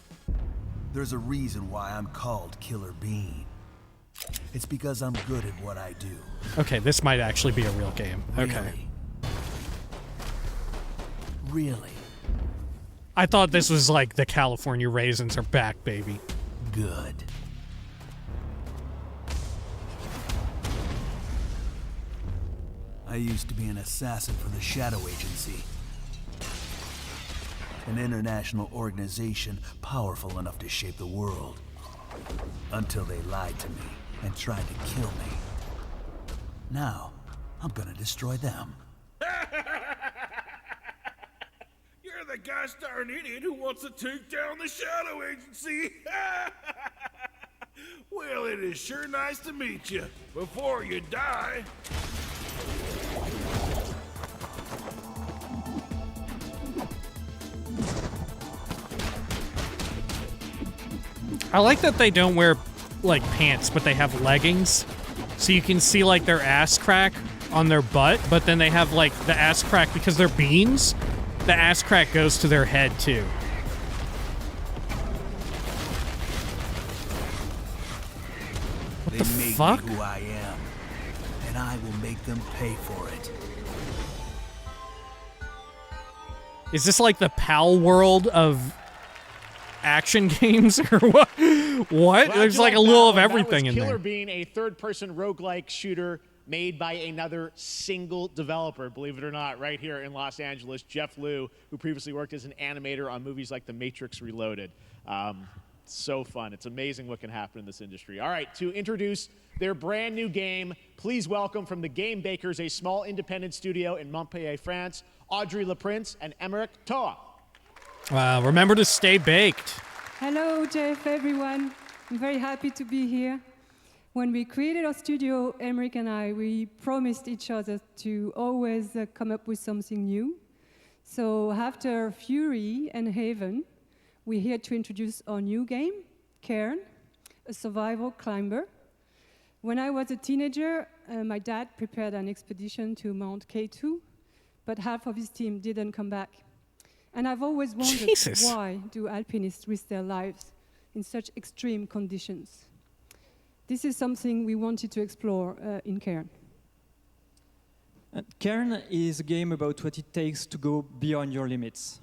There's a reason why I'm called Killer Bean. It's because I'm good at what I do. Okay, this might actually be a real game. Okay. Really? I thought this was like the California Raisins are back, baby. Good. I used to be an assassin for the Shadow Agency. An international organization powerful enough to shape the world. Until they lied to me and tried to kill me. Now, I'm gonna destroy them. You're the gosh darn idiot who wants to take down the Shadow Agency. Well, it is sure nice to meet you. Before you die. I like that they don't wear, like, pants, but they have leggings. So you can see, like, their ass crack on their butt, but then they have, like, the ass crack, because they're beans, the ass crack goes to their head, too. What the fuck? They made me who I am, and I will make them pay for it. Is this like the PAL world of action games or what? What? There's like a little of everything in there. Killer Bean, a third-person roguelike shooter made by another single developer, believe it or not, right here in Los Angeles, Jeff Liu, who previously worked as an animator on movies like The Matrix Reloaded. So fun. It's amazing what can happen in this industry. All right, to introduce their brand new game, please welcome from the Game Bakers, a small independent studio in Montpellier, France, Audrey Laprince and Emmerich Toa. Remember to stay baked. Hello, Jeff, everyone. I'm very happy to be here. When we created our studio, Emmerich and I, we promised each other to always come up with something new. So after Fury and Haven, we're here to introduce our new game, Cairn, a survival climber. When I was a teenager, my dad prepared an expedition to Mount K2, but half of his team didn't come back. And I've always wondered, why do alpinists risk their lives in such extreme conditions? This is something we wanted to explore in Cairn. Cairn is a game about what it takes to go beyond your limits.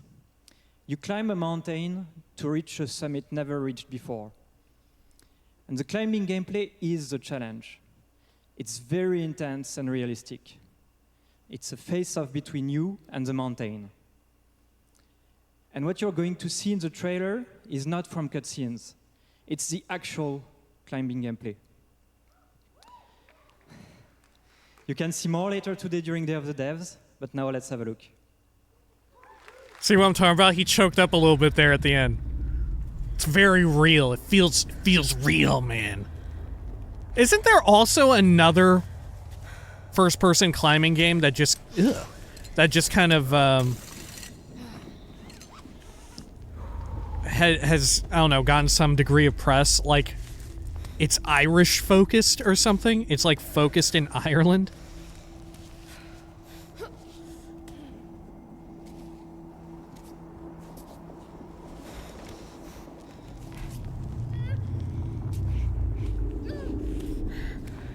You climb a mountain to reach a summit never reached before. And the climbing gameplay is the challenge. It's very intense and realistic. It's a face-off between you and the mountain. And what you're going to see in the trailer is not from cutscenes. It's the actual climbing gameplay. You can see more later today during Day of the Devs, but now let's have a look. See what I'm talking about? He choked up a little bit there at the end. It's very real. It feels real, man. Isn't there also another first-person climbing game that just kind of has, I don't know, gotten some degree of press? Like, it's Irish focused or something? It's like focused in Ireland?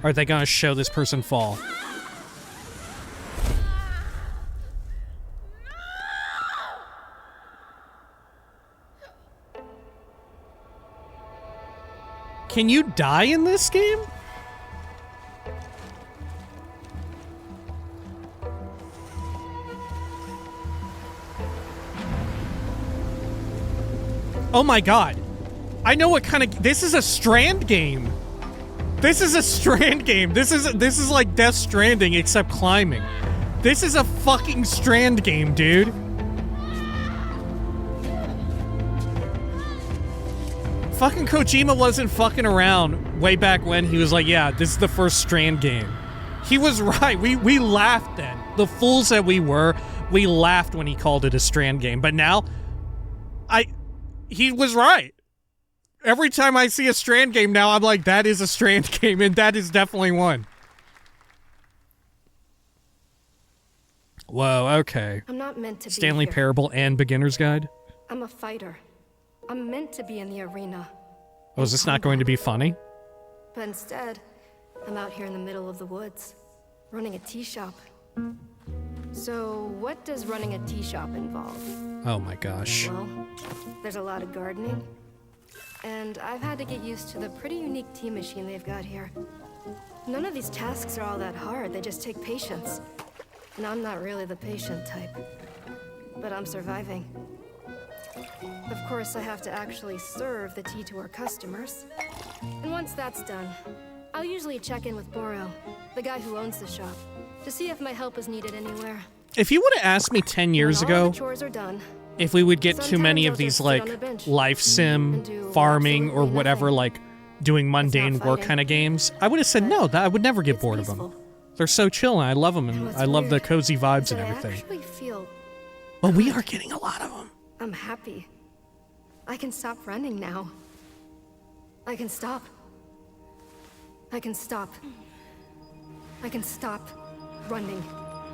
Are they gonna show this person fall? Can you die in this game? Oh my god. I know what kind of... This is a Strand game. This is a Strand game. This is like Death Stranding, except climbing. This is a fucking Strand game, dude. Fucking Kojima wasn't fucking around way back when. He was like, yeah, this is the first Strand game. He was right. We laughed then. The fools that we were, we laughed when he called it a Strand game. But now, he was right. Every time I see a Strand game now, I'm like, that is a Strand game, and that is definitely one. Whoa, okay. I'm not meant to Stanley be here. Parable and Beginner's Guide. I'm a fighter. I'm meant to be in the arena. Oh, is this not going to be funny? But instead, I'm out here in the middle of the woods, running a tea shop. So, what does running a tea shop involve? Oh my gosh. Well, there's a lot of gardening. And I've had to get used to the pretty unique tea machine they've got here. None of these tasks are all that hard, they just take patience. And I'm not really the patient type. But I'm surviving. Of course, I have to actually serve the tea to our customers. And once that's done, I'll usually check in with Boro, the guy who owns the shop, to see if my help is needed anywhere. If you would have asked me 10 years When all ago the chores are done, if we would get too sometimes many I'll of these, just sit like, on a bench life sim, and do farming, or absolutely whatever, nothing. like, doing mundane work fighting. kind of games, I would have said no, that I would never get bored of them. They're so chill, and I love them, and what's I love the weird cozy vibes is and that everything. I actually feel But we are getting a lot of them. I'm happy. I can stop running now. I can stop. I can stop. I can stop running.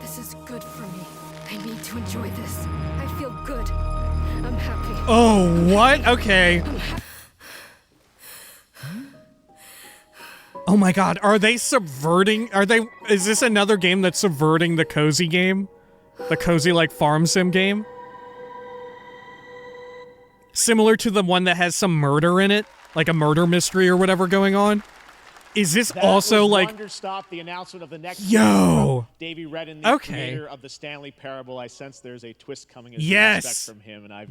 This is good for me. I need to enjoy this. I feel good. I'm happy. Oh, what? Okay. Oh my god, are they subverting... Is this another game that's subverting the cozy game? The cozy, like, farm sim game? Similar to the one that has some murder in it? Like a murder mystery or whatever going on? Is this also, like... Stop the announcement of the next Yo! Davey Redden, the Okay. creator of the Stanley Parable. I sense there's a twist coming as Yes! we expect from him, and I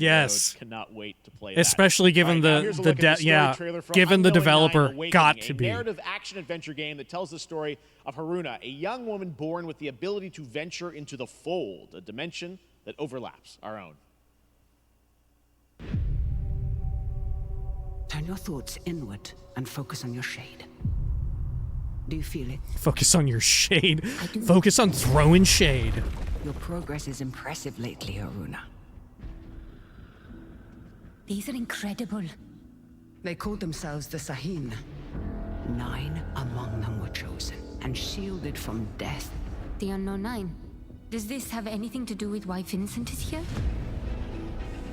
cannot wait to play that. Especially given Right, now, here's a the look at story yeah, trailer from given the Unknowing developer, Nine Awakening, got to a be. narrative action-adventure game that tells the story of Haruna, a young woman born with the ability to venture into the fold, a dimension that overlaps our own. Turn your thoughts inward and focus on your shade. Do you feel it? Focus on your shade. Focus on throwing shade. Your progress is impressive lately, Haruna. These are incredible. They called themselves the Sahin. 9 among them were chosen and shielded from death. The Unknown Nine. Does this have anything to do with why Vincent is here?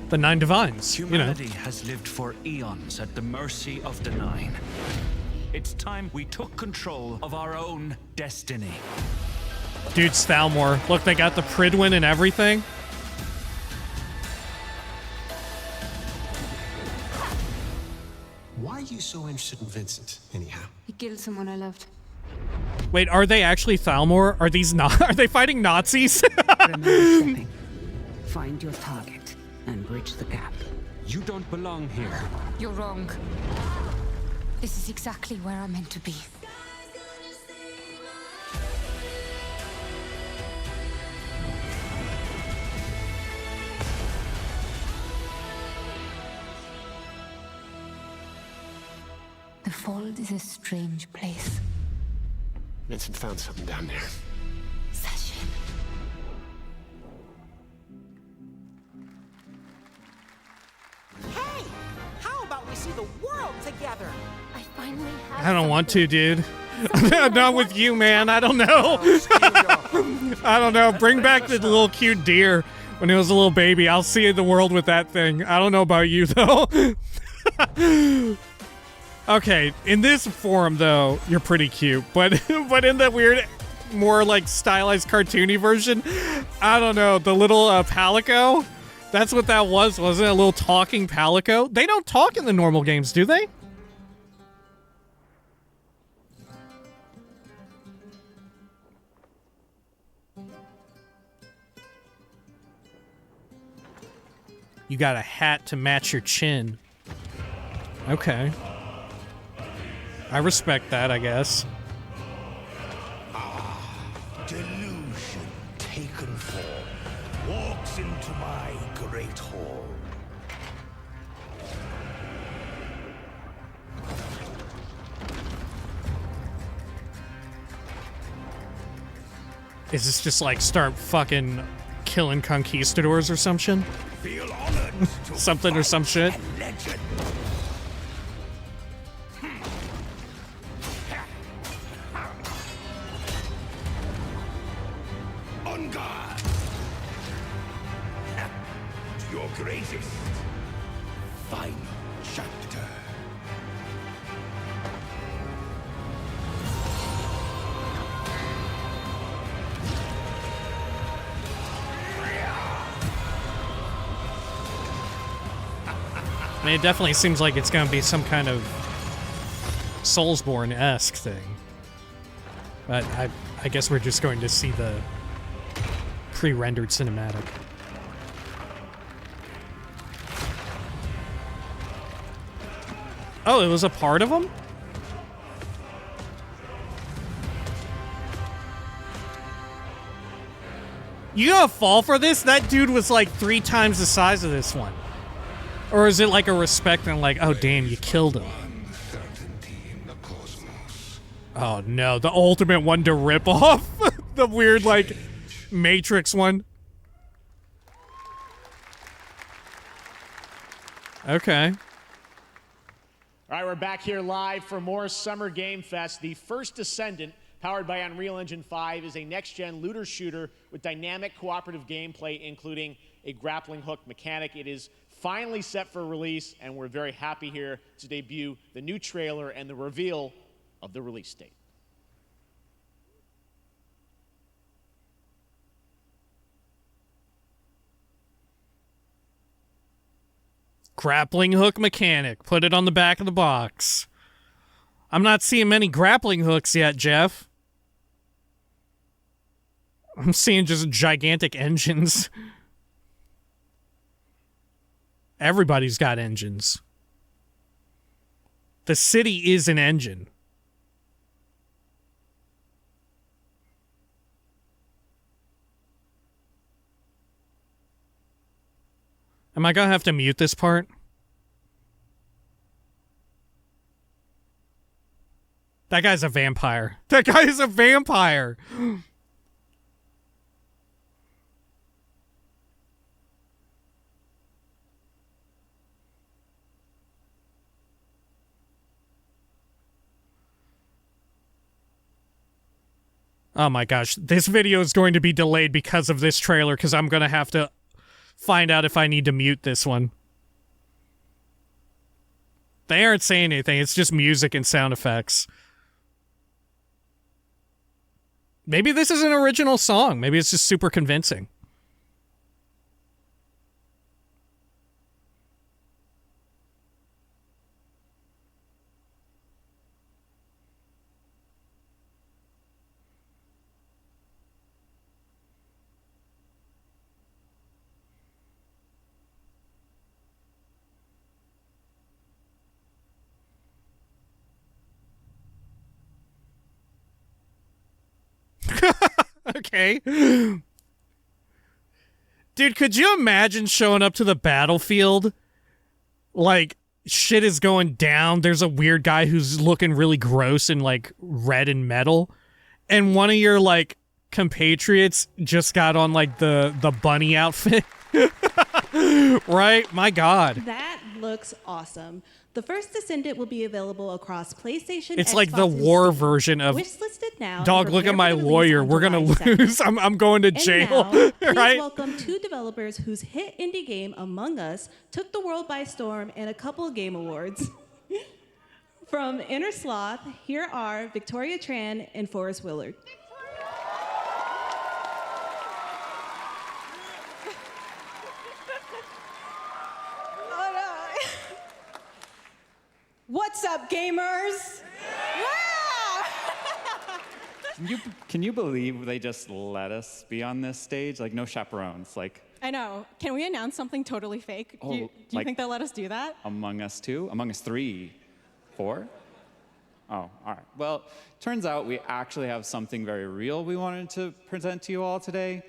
The 9 Divines, Humanity has lived for eons at the mercy of the 9. It's time we took control of our own destiny. Dude, Thalmor. Look, they got the Pridwin and everything. Why are you so interested in Vincent, anyhow? He killed someone I loved. Wait, are they actually Thalmor? Are these not? Are they fighting Nazis? Remember stepping. Find your target and bridge the gap. You don't belong here. You're wrong. This is exactly where I'm meant to be. The Fold is a strange place. Vincent found something down there. Sachin. Hey! How about we see the world together? I finally have. I don't want to, dude. Not with you, man. I don't know. I don't know. Bring back the little cute deer when it was a little baby. I'll see the world with that thing. I don't know about you, though. Okay, in this form, though, you're pretty cute. But in the weird, more, like, stylized, cartoony version, I don't know. The little Palico, that's what that was, wasn't it? A little talking Palico? They don't talk in the normal games, do they? You got a hat to match your chin. Okay. I respect that, I guess. Delusion taken form walks into my great hall. Is this just like start fucking killing conquistadors or something? Feel honored to Something or some shit? legend. On guard. To your greatest final chapter. I mean, it definitely seems like it's going to be some kind of Soulsborne-esque thing. But I guess we're just going to see the pre-rendered cinematic. Oh, it was a part of them? You gonna fall for this? That dude was like 3 times the size of this one. Or is it like a respect and like, oh damn, you killed him? Oh no, the ultimate one to rip off. The weird like Matrix one. Okay. All right, we're back here live for more Summer Game Fest. The First Descendant, powered by Unreal Engine 5, is a next-gen looter shooter with dynamic cooperative gameplay, including a grappling hook mechanic. It is finally set for release, and we're very happy here to debut the new trailer and the reveal of the release date. Grappling hook mechanic. Put it on the back of the box. I'm not seeing many grappling hooks yet, Jeff. I'm seeing just gigantic engines. Everybody's got engines. The city is an engine. Am I gonna have to mute this part? That guy's a vampire. That guy is a vampire. Oh my gosh, this video is going to be delayed because of this trailer, because I'm going to have to find out if I need to mute this one. They aren't saying anything, it's just music and sound effects. Maybe this is an original song. Maybe it's just super convincing. Okay. Dude, could you imagine showing up to the battlefield? Like, shit is going down. There's a weird guy who's looking really gross and, like, red and metal. And one of your, like, compatriots just got on, like, the bunny outfit. Right? My God. That looks awesome. The First Descendant will be available across PlayStation. It's Xbox, like the war version of Wishlisted now. Dog, look at my lawyer. We're gonna lose. I'm going to jail. Now, please right? welcome 2 developers whose hit indie game Among Us took the world by storm in a couple game awards. From Inner Sloth, here are Victoria Tran and Forrest Willard. What's up, gamers? Can you believe they just let us be on this stage? Like, no chaperones. Like, I know. Can we announce something totally fake? Do you think they'll let us do that? Among Us 2? Among Us 3? 4? Oh, all right. Well, turns out we actually have something very real we wanted to present to you all today.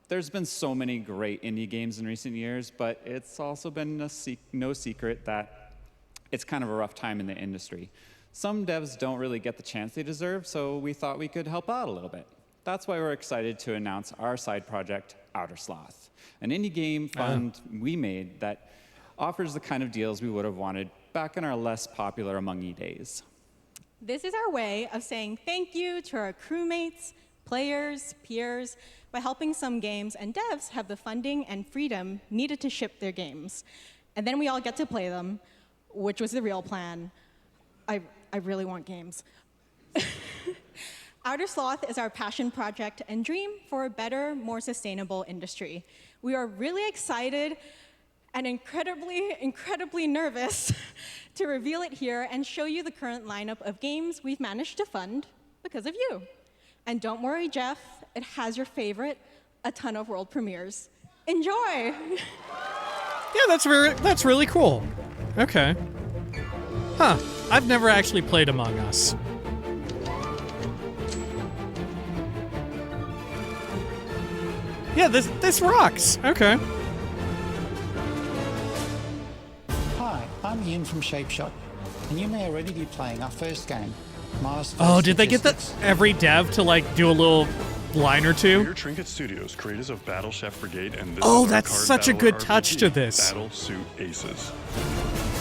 There's been so many great indie games in recent years, but it's also been no secret that it's kind of a rough time in the industry. Some devs don't really get the chance they deserve, so we thought we could help out a little bit. That's why we're excited to announce our side project, Outer Sloth, an indie game fund we made that offers the kind of deals we would have wanted back in our less popular Among Ye days. This is our way of saying thank you to our crewmates, players, peers, by helping some games and devs have the funding and freedom needed to ship their games. And then we all get to play them, which was the real plan. I really want games. Outer Sloth is our passion project and dream for a better, more sustainable industry. We are really excited and incredibly nervous to reveal it here and show you the current lineup of games we've managed to fund because of you. And don't worry, Jeff, it has your favorite, a ton of world premieres. Enjoy! Yeah, that's really cool. Okay. Huh. I've never actually played Among Us. Yeah, this rocks. Okay. Hi, I'm Ian from Shapeshot, and you may already be playing our first game, Mars. Oh, did they get every dev to like do a little line or two? We're Trinket Studios, creators of Battle Chef Brigade, and this Oh, is that's our card such a battler good touch RPG, to this. Battle Suit Aces.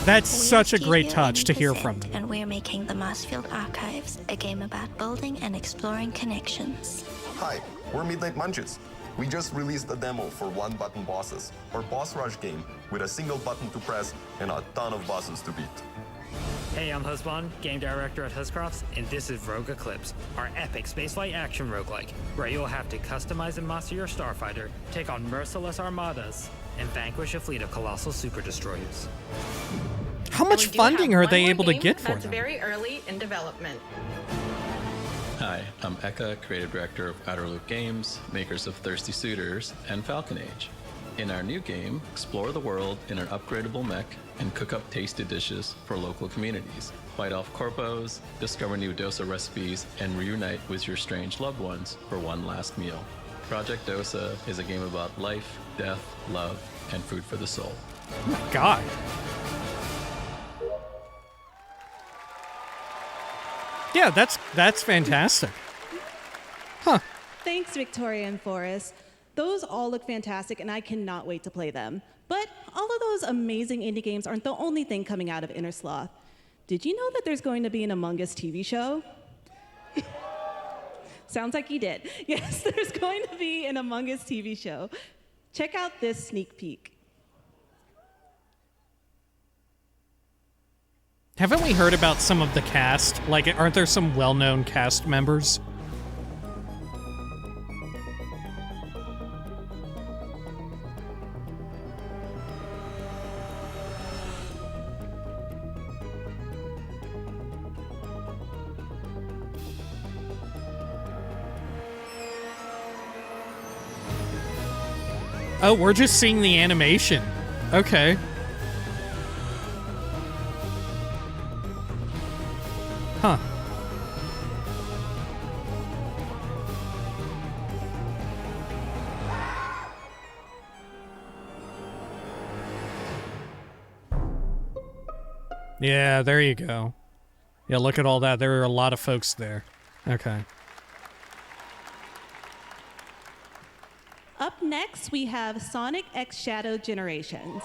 That's such a great touch to hear from them. And we're making the Marsfield Archives, a game about building and exploring connections. Hi, we're Midnight Munches. We just released a demo for one-button bosses, our boss rush game with a single button to press and a ton of bosses to beat. Hey, I'm Husband, game director at Huscrofts, and this is Rogue Eclipse, our epic spaceflight action roguelike, where you'll have to customize and master your starfighter, take on merciless armadas, and vanquish a fleet of colossal super destroyers. How much funding are they able to get for That's them? very early in development. Hi, I'm Eka, creative director of Outer Loop Games, makers of Thirsty Suitors and Falcon Age. In our new game, explore the world in an upgradable mech and cook up tasty dishes for local communities. Fight off corpos, discover new dosa recipes, and reunite with your strange loved ones for one last meal. Project Dosa is a game about life, death, love, and food for the soul. Oh my god. Yeah, that's fantastic. Huh. Thanks, Victoria and Forrest. Those all look fantastic, and I cannot wait to play them. But all of those amazing indie games aren't the only thing coming out of Inner Sloth. Did you know that there's going to be an Among Us TV show? Sounds like you did. Yes, there's going to be an Among Us TV show. Check out this sneak peek. Haven't we heard about some of the cast? Like, aren't there some well-known cast members? Oh, we're just seeing the animation. Okay. Huh. Yeah, there you go. Yeah, look at all that. There are a lot of folks there. Okay. Up next, we have Sonic X Shadow Generations.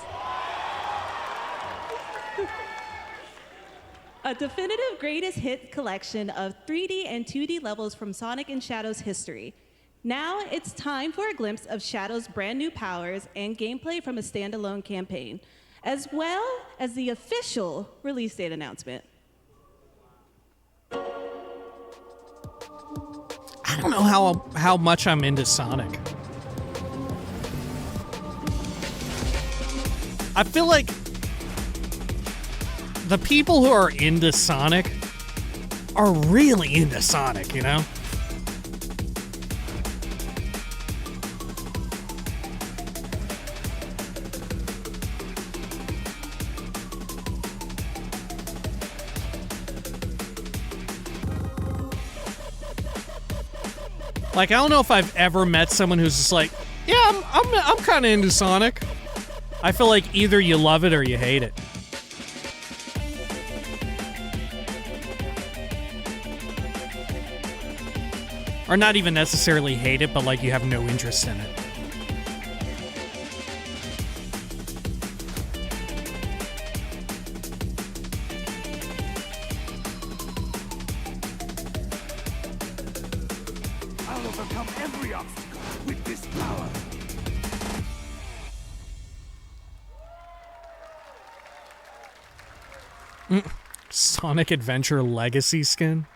A definitive greatest hit collection of 3D and 2D levels from Sonic and Shadow's history. Now it's time for a glimpse of Shadow's brand new powers and gameplay from a standalone campaign, as well as the official release date announcement. I don't know how much I'm into Sonic. I feel like the people who are into Sonic are really into Sonic, you know? Like, I don't know if I've ever met someone who's just like, yeah, I'm kind of into Sonic. I feel like either you love it or you hate it. Or not even necessarily hate it, but like you have no interest in it. I'll overcome every obstacle with this power. Sonic Adventure Legacy skin.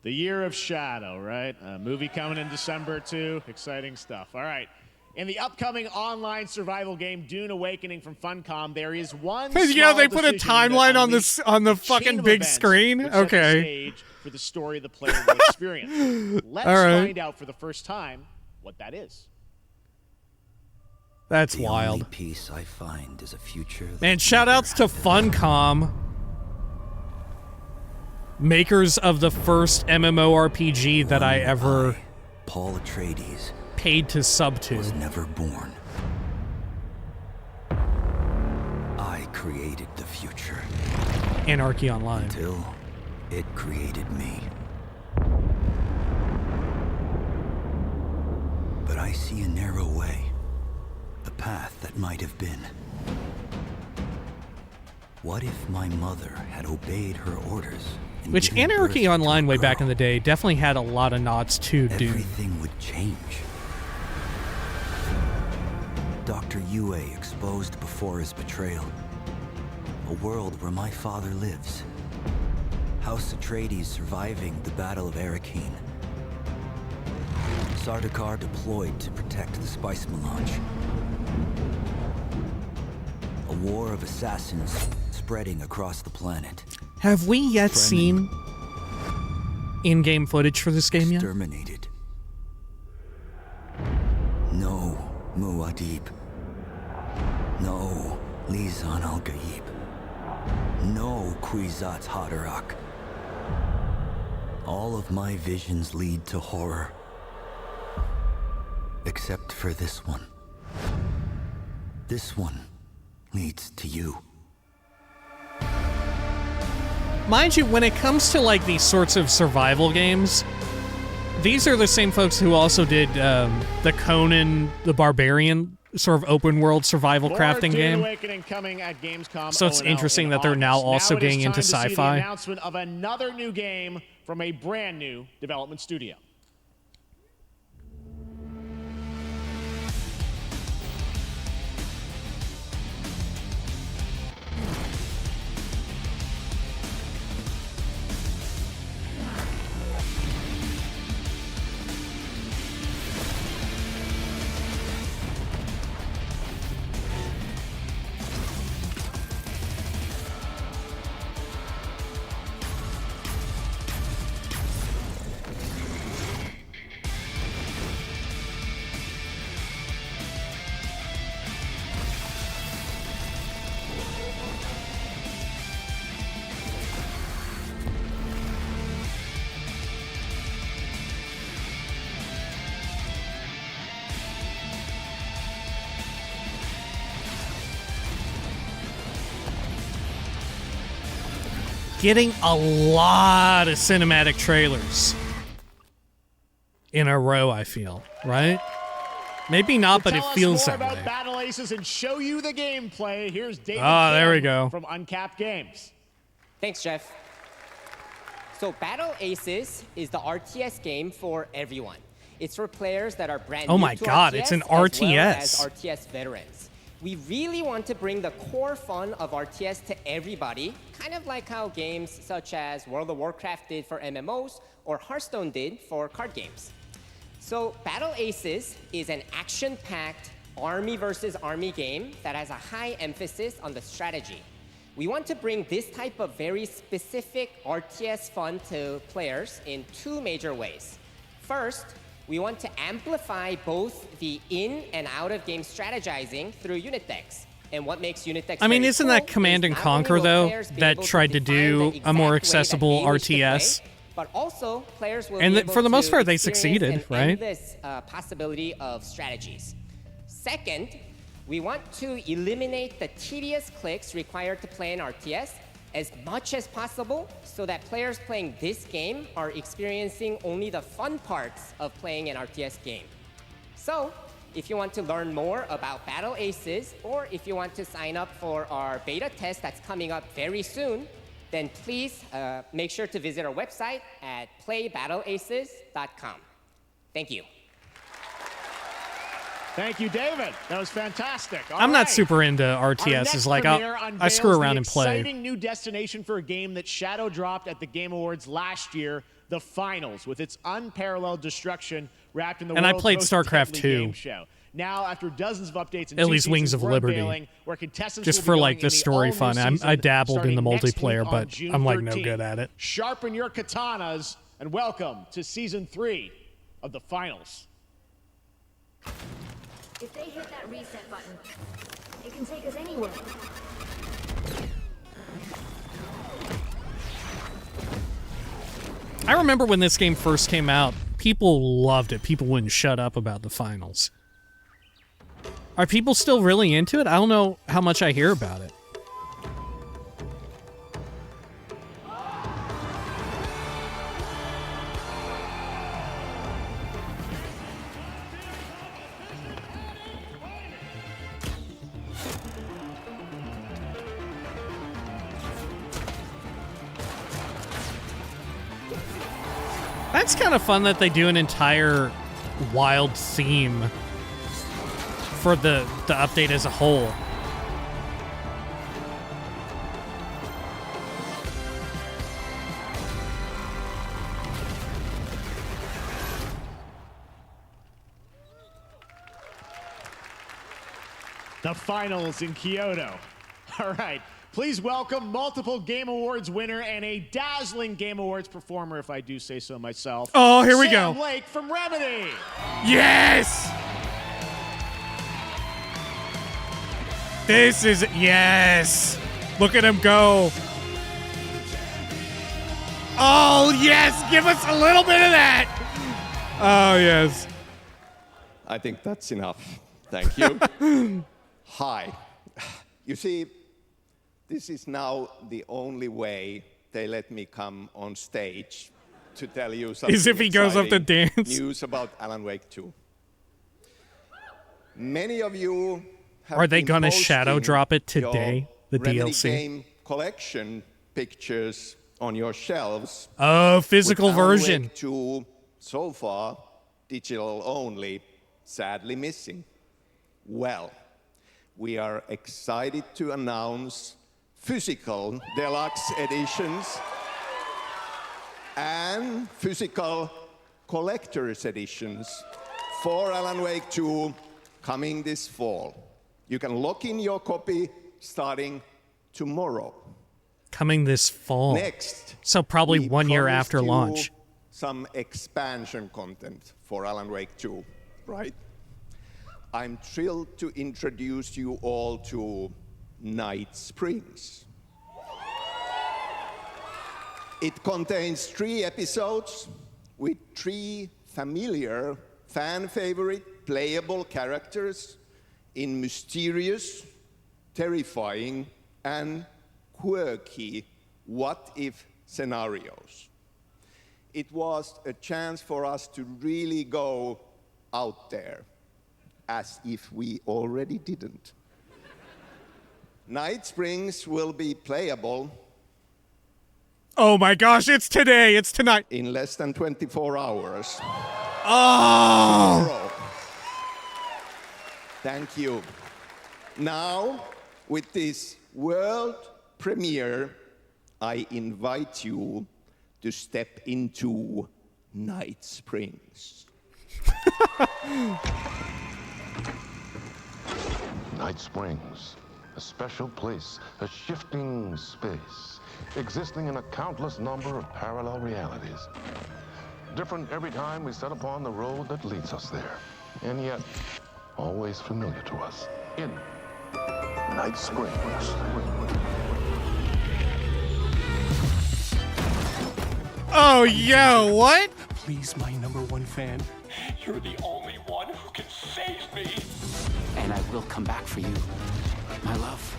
The Year of Shadow, right? A movie coming in December, too. Exciting stuff. All right. In the upcoming online survival game Dune Awakening from Funcom, there is one. Yeah, they put a timeline on the fucking big screen. Okay. Stage for the story the player will experience. Let's find out for the first time what that is. That's wild. The only peace I find is a future. Man, shoutouts to Funcom, makers of the first MMORPG that I ever Paul Atreides paid to sub to. Was never born. I created the future. Anarchy Online. Until it created me. But I see a narrow way. A path that might have been. What if my mother had obeyed her orders? Which Anarchy Online way back in the day definitely had a lot of nods to Dune. Everything would change. Dr. Yue exposed before his betrayal. A world where my father lives. House Atreides surviving the Battle of Arrakeen. Sardaukar deployed to protect the spice melange. A war of assassins spreading across the planet. Have we yet seen in-game footage for this game yet? Exterminated. No Muad'Dib. No Lisan al-Gaib. No Kwisatz Haderach. All of my visions lead to horror. Except for this one. This one leads to you. Mind you, when it comes to like these sorts of survival games, these are the same folks who also did the Conan the Barbarian sort of open world survival crafting game. Coming at Gamescom So it's interesting that they're now also getting into sci-fi. The announcement of another new game from a brand new development studio. Getting a lot of cinematic trailers in a row, I feel, right? Maybe not, but it feels that way. Tell us more about Battle Aces and show you the gameplay. Here's David there we go. From Uncapped Games. Thanks, Jeff. So Battle Aces is the RTS game for everyone. It's for players that are brand new Oh my God, RTS, it's an as well RTS. as RTS veterans. We really want to bring the core fun of RTS to everybody, kind of like how games such as World of Warcraft did for MMOs or Hearthstone did for card games. So Battle Aces is an action-packed army versus army game that has a high emphasis on the strategy. We want to bring this type of very specific RTS fun to players in two major ways. First, we want to amplify both the in and out of game strategizing through unit decks. And what makes unit decks I mean, very isn't cool that Command is and not Conquer, only will though, players be that able to tried to define do the a more exact way that accessible they wish to play, RTS? but also players will And be able for the most to part, they experience succeeded, an right? endless possibility of strategies. Second, we want to eliminate the tedious clicks required to play an RTS as much as possible so that players playing this game are experiencing only the fun parts of playing an RTS game. So, if you want to learn more about Battle Aces, or if you want to sign up for our beta test that's coming up very soon, then please make sure to visit our website at playbattleaces.com. Thank you. Thank you, David. That was fantastic. All I'm right. not super into Our RTS. next Is like premiere I screw unveils around the and play. Exciting new destination for a game that shadow dropped at the Game Awards last year, the Finals, with its unparalleled destruction wrapped in the And I world's played most StarCraft deadly 2. game show. Now, after dozens of updates and At two least Wings seasons, of we're Liberty. unveiling where contestants Just will be for going like the in story all-new fun. I season dabbled in the starting next multiplayer, week on but June I'm like no 13th. good at it. Sharpen your katanas and welcome to Season 3 of the Finals. If they hit that reset button, it can take us anywhere. I remember when this game first came out, people loved it. People wouldn't shut up about the Finals. Are people still really into it? I don't know how much I hear about it. That's kind of fun that they do an entire wild theme for the update as a whole. The Finals in Kyoto. All right. Please welcome multiple Game Awards winner and a dazzling Game Awards performer, if I do say so myself. Oh, here we go. Sam Lake from Remedy. Yes! This is, yes! Look at him go. Oh, yes! Give us a little bit of that! Oh, yes. I think that's enough. Thank you. Hi. You see, this is now the only way they let me come on stage to tell you something As if he goes up to exciting dance. news about Alan Wake 2. Many of you have Are they been gonna shadow posting drop it today, your the Remedy DLC? game collection pictures on your shelves. Oh, physical with Alan version. Wake 2 so far, digital only, sadly missing. Well, we are excited to announce physical deluxe editions and physical collector's editions for Alan Wake 2 coming this fall. You can lock in your copy starting tomorrow. Coming this fall. Next, So probably we 1 year promised after you launch. some expansion content for Alan Wake 2, right? I'm thrilled to introduce you all to Night Springs. It contains 3 episodes with 3 familiar, fan-favorite, playable characters in mysterious, terrifying, and quirky what-if scenarios. It was a chance for us to really go out there, as if we already didn't. Night Springs will be playable Oh my gosh, it's today. It's tonight. in less than 24 hours. Oh! Tomorrow. Thank you. Now, with this world premiere, I invite you to step into Night Springs. Night Springs, a special place, a shifting space, existing in a countless number of parallel realities. Different every time we set upon the road that leads us there, and yet always familiar to us in Night Springs. Oh, yo, what? Please, my #1 fan. You're the only one who can save me. And I will come back for you, my love.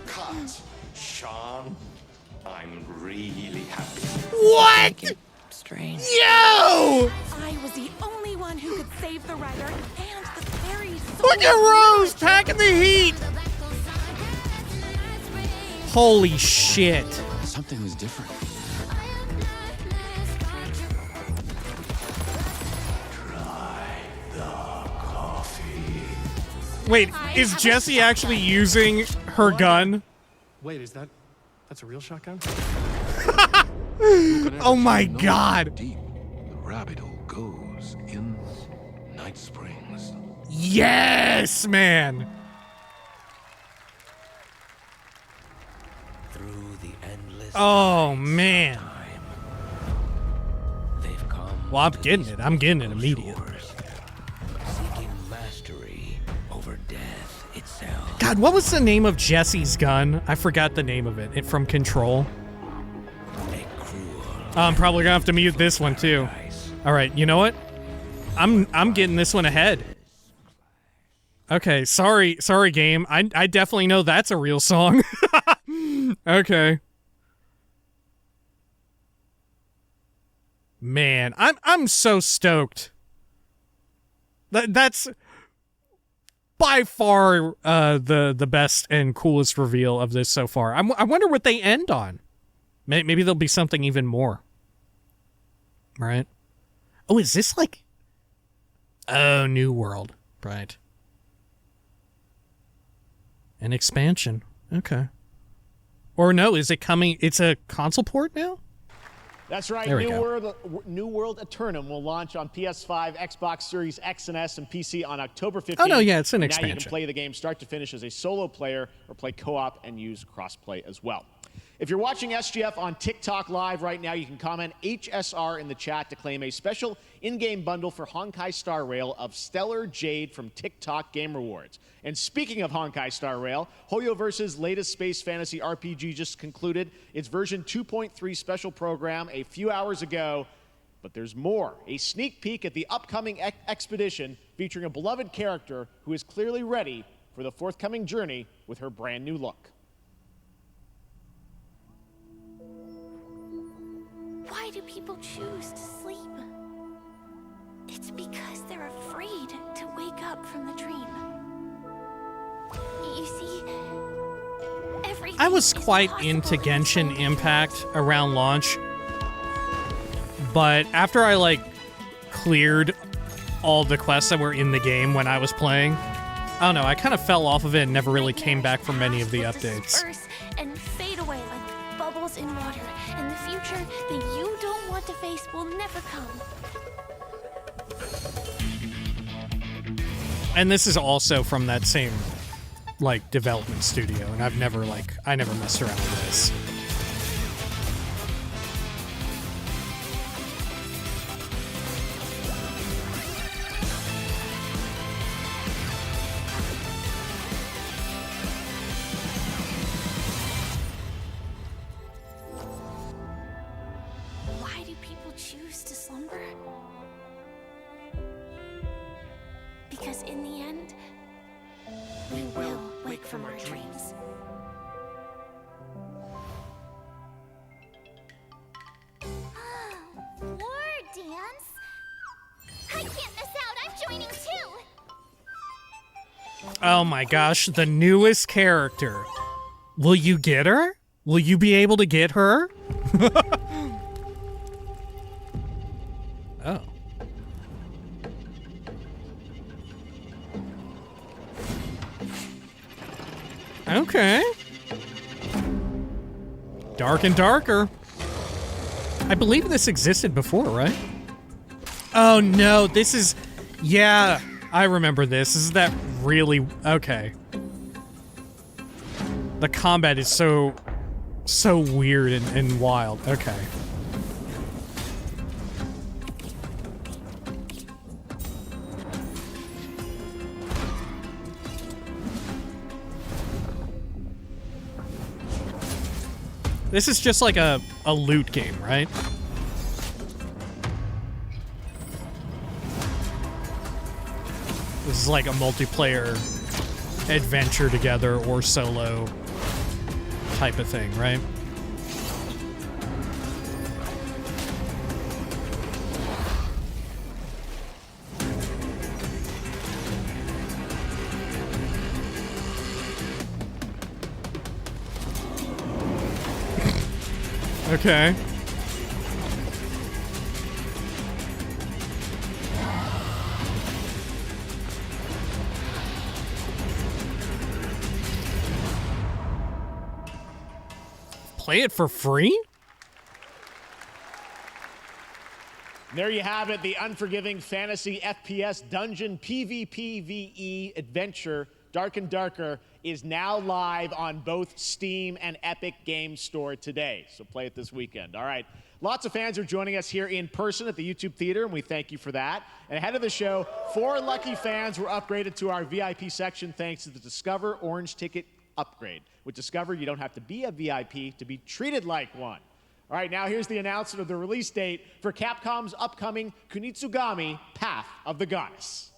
Cut. Sean, I'm really happy. What? Strange. Yo! I was the only one who could save the writer and the fairies. Look at Rose packing the heat. Holy shit. Something was different. Wait, is Jessie actually using her gun? Wait, that's a real shotgun? Oh my god. Deep the rabbit hole goes in Night Springs. Yes, man. Through the endless Oh man. they've come. Well, I'm getting it. I'm getting it immediately. Seeking mastery over death itself. God, what was the name of Jessie's gun? I forgot the name of it. It from Control. I'm probably gonna have to mute this one too. All right, you know what? I'm getting this one ahead. Okay, sorry game. I definitely know that's a real song. Okay. Man, I'm so stoked. That's by far the best and coolest reveal of this so far. I wonder what they end on. Maybe there'll be something even more. Right? Oh, is this like... Oh, New World. Right. An expansion. Okay. Or no, is it coming... It's a console port now? That's right. New World Eternum will launch on PS5, Xbox Series X and S, and PC on October 15th. Oh, no, yeah, it's an Now expansion. you can play the game start to finish as a solo player or play co-op and use crossplay as well. If you're watching SGF on TikTok Live right now, you can comment HSR in the chat to claim a special in-game bundle for Honkai Star Rail of Stellar Jade from TikTok Game Rewards. And speaking of Honkai Star Rail, Hoyoverse's latest space fantasy RPG just concluded its version 2.3 special program a few hours ago. But there's more. A sneak peek at the upcoming expedition featuring a beloved character who is clearly ready for the forthcoming journey with her brand new look. Why do people choose to sleep? It's because they're afraid to wake up from the dream. You see, everything I was is quite possible into in this Genshin world. Impact around launch, but after I cleared all the quests that were in the game when I was playing, I don't know, I kind of fell off of it and never really came back for many of the updates. Disperse and fade away like bubbles in water, and the future that you don't want to face will never come. And this is also from that same development studio, and I've never I never messed around with this. Why do people choose to slumber? Because in the end, we will wake from our dreams. War dance? I can't miss out. I'm joining too. Oh my gosh, the newest character. Will you get her? Will you be able to get her? Oh. Okay. Dark and darker. I believe this existed before, right? Oh no, this is... Yeah, I remember this. This is that really... Okay. The combat is so weird and wild. Okay. This is just like a loot game, right? This is like a multiplayer adventure together or solo type of thing, right? Okay. Play it for free? There you have it, the unforgiving fantasy FPS dungeon PvPvE adventure, Dark and Darker, is now live on both Steam and Epic Games Store today. So play it this weekend. All right. Lots of fans are joining us here in person at the YouTube Theater, and we thank you for that. And ahead of the show, 4 lucky fans were upgraded to our VIP section thanks to the Discover Orange Ticket upgrade. With Discover, you don't have to be a VIP to be treated like one. All right, now here's the announcement of the release date for Capcom's upcoming Kunitsugami Path of the Goddess.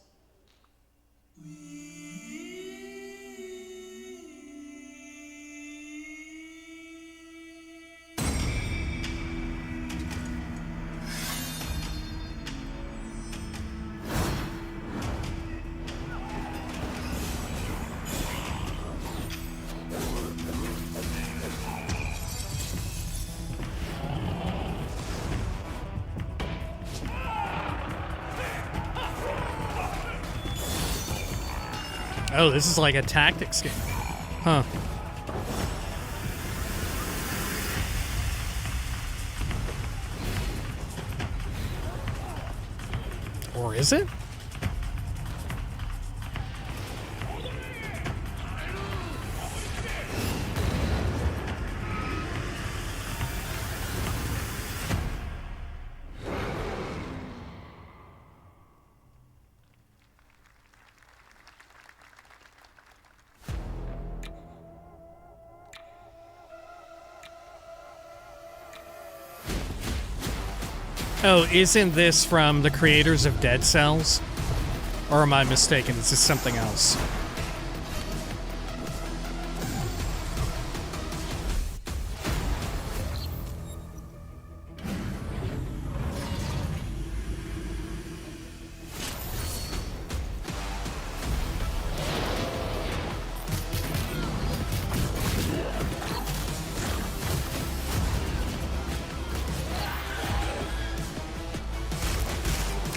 Oh, this is like a tactics game. Huh. Or is it? Oh, isn't this from the creators of Dead Cells? Or am I mistaken? Is this something else?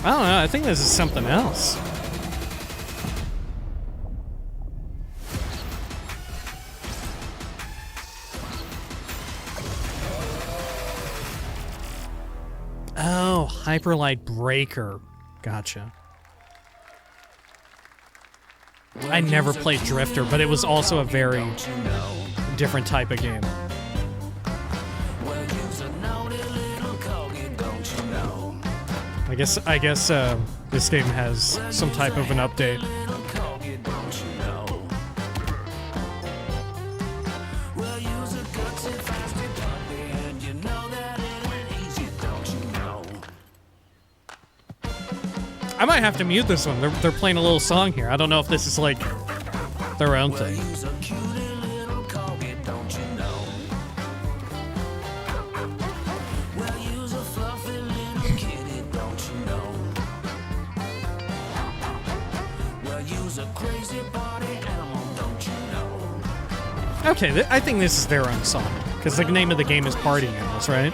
I don't know, I think this is something else. Oh, Hyperlight Breaker. Gotcha. I never played Drifter, but it was also a very different type of game. I guess this game has some type of an update. I might have to mute this one. They're playing a little song here. I don't know if this is like their own thing. Okay, I think this is their own song, because the name of the game is Party Animals, right?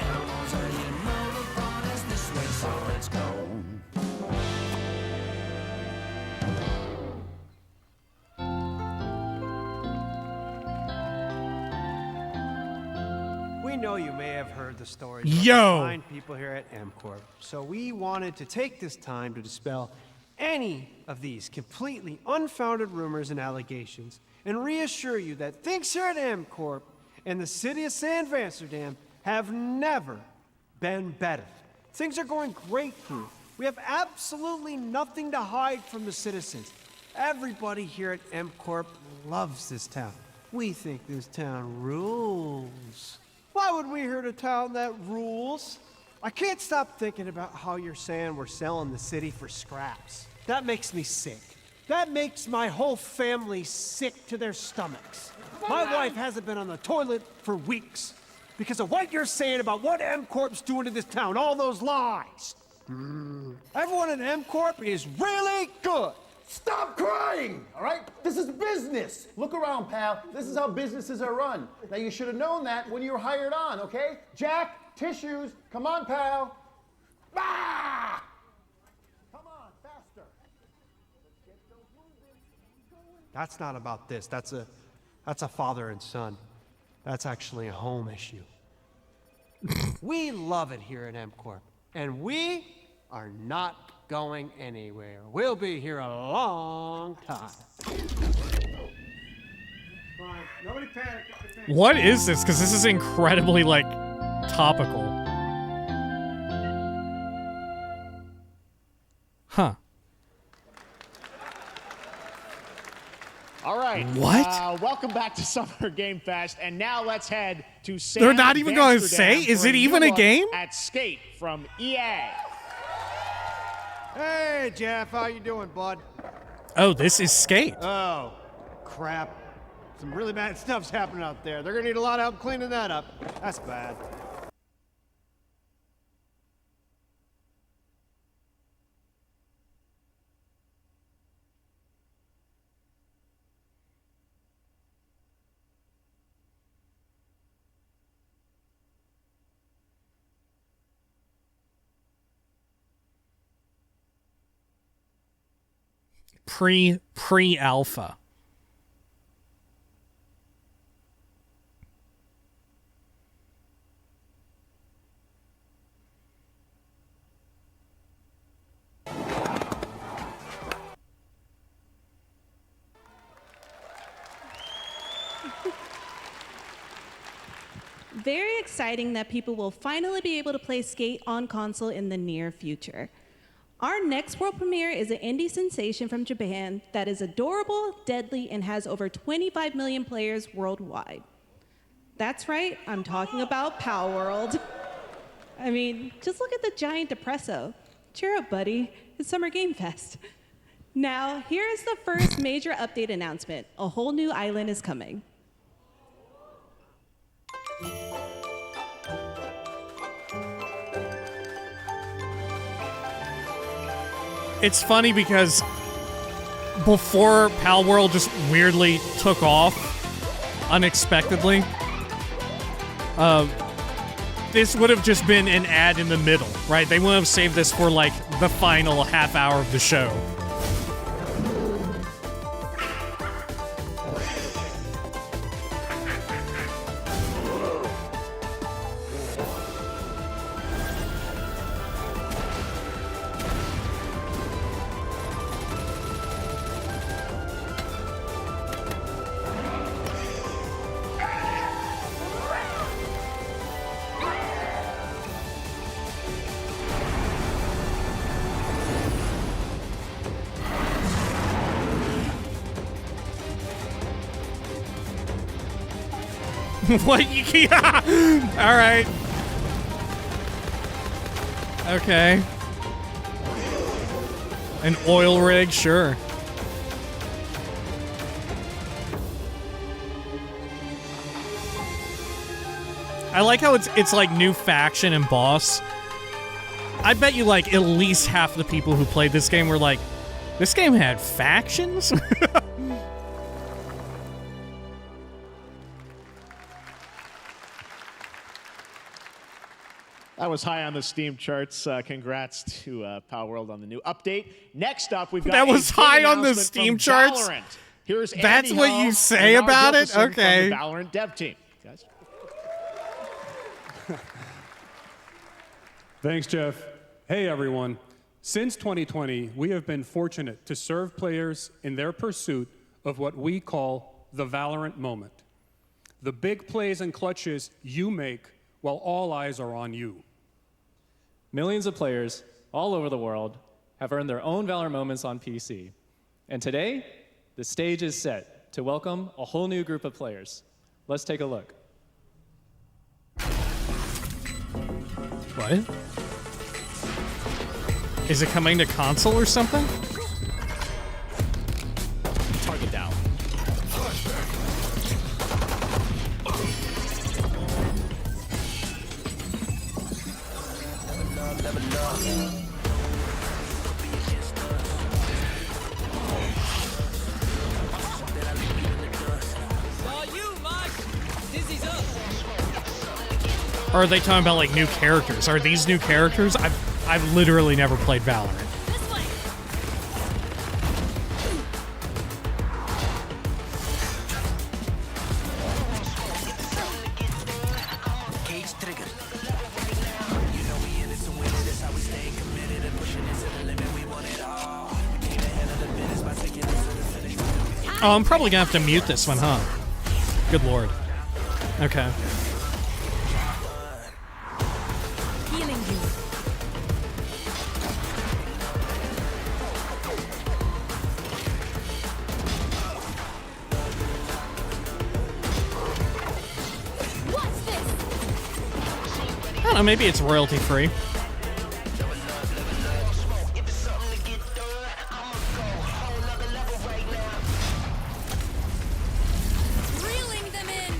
We know you may have heard the stories Yo! of fine people here at MCorp, so we wanted to take this time to dispel any of these completely unfounded rumors and allegations and reassure you that things here at MCorp and the city of San Amsterdam have never been better. Things are going great here. We have absolutely nothing to hide from the citizens. Everybody here at MCorp loves this town. We think this town rules. Why would we hurt a town that rules? I can't stop thinking about how you're saying we're selling the city for scraps. That makes me sick. That makes my whole family sick to their stomachs. My wife hasn't been on the toilet for weeks because of what you're saying about what M-Corp's doing to this town, all those lies. Everyone in M-Corp is really good. Stop crying, all right? This is business. Look around, pal. This is how businesses are run. Now, you should have known that when you were hired on, okay? Jack, tissues. Come on, pal. Ah! Come on, faster. That's not about this. That's a father and son. That's actually a home issue. We love it here at M-Corp, and we are not going anywhere. We'll be here a long time. Fine. Nobody panic. What is this? Because this is incredibly, like, topical. Huh. All right. What? Welcome back to Summer Game Fest, and now let's head to Sam They're not even going to Amsterdam say? Is for it even new a look game? At Skate from EA. Hey, Jeff, how you doing, bud? Oh, this is Skate. Oh, crap. Some really bad stuff's happening out there. They're gonna need a lot of help cleaning that up. That's bad. Pre-alpha. Very exciting that people will finally be able to play Skate on console in the near future. Our next world premiere is an indie sensation from Japan that is adorable, deadly, and has over 25 million players worldwide. That's right, I'm talking about Palworld. I mean, just look at the giant depresso. Cheer up, buddy. It's Summer Game Fest. Now, here is the first major update announcement. A whole new island is coming. It's funny because before Palworld just weirdly took off unexpectedly, this would have just been an ad in the middle, right? They wouldn't have saved this for like the final half hour of the show. What? Yeah. All right. Okay. An oil rig, sure. I like how it's like new faction and boss. I bet you like at least half the people who played this game were like, this game had factions? That was high on the Steam charts. Congrats to Palworld on the new update. Next up, we've got that was high on the announcement Steam from charts. Valorant. Here's That's Andy what Hall you say and Mark about it? Jefferson Okay. From the Valorant dev team. Guys. Thanks, Jeff. Hey, everyone. Since 2020, we have been fortunate to serve players in their pursuit of what we call the Valorant moment. The big plays and clutches you make while all eyes are on you. Millions of players all over the world have earned their own Valorant moments on PC. And today, the stage is set to welcome a whole new group of players. Let's take a look. What? Is it coming to console or something? Target down. Or are they talking about like new characters? Are these new characters? I've literally never played Valorant. Oh, I'm probably gonna have to mute this one, huh? Good lord. Okay. Healing you. What's this? I don't know, maybe it's royalty free. Reeling them in.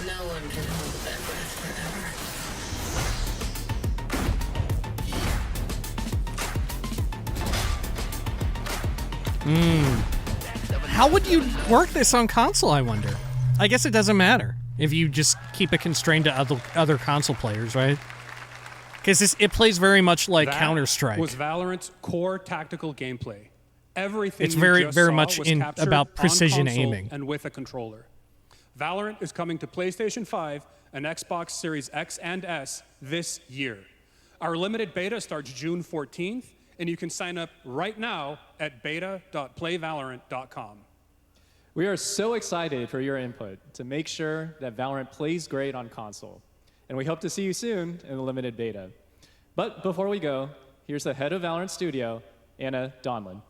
No one can hold that breath forever. How would you work this on console, I wonder? I guess it doesn't matter if you just keep it constrained to other console players, right? Because it plays very much like That Counter-Strike. was Valorant's core tactical gameplay. Everything It's you very- just very saw much was in- captured about on precision console aiming. and with a controller. Valorant is coming to PlayStation 5 and Xbox Series X and S this year. Our limited beta starts June 14th, and you can sign up right now at beta.playvalorant.com. We are so excited for your input to make sure that Valorant plays great on console. And we hope to see you soon in the limited beta. But before we go, here's the head of Valorant Studio, Anna Donlin.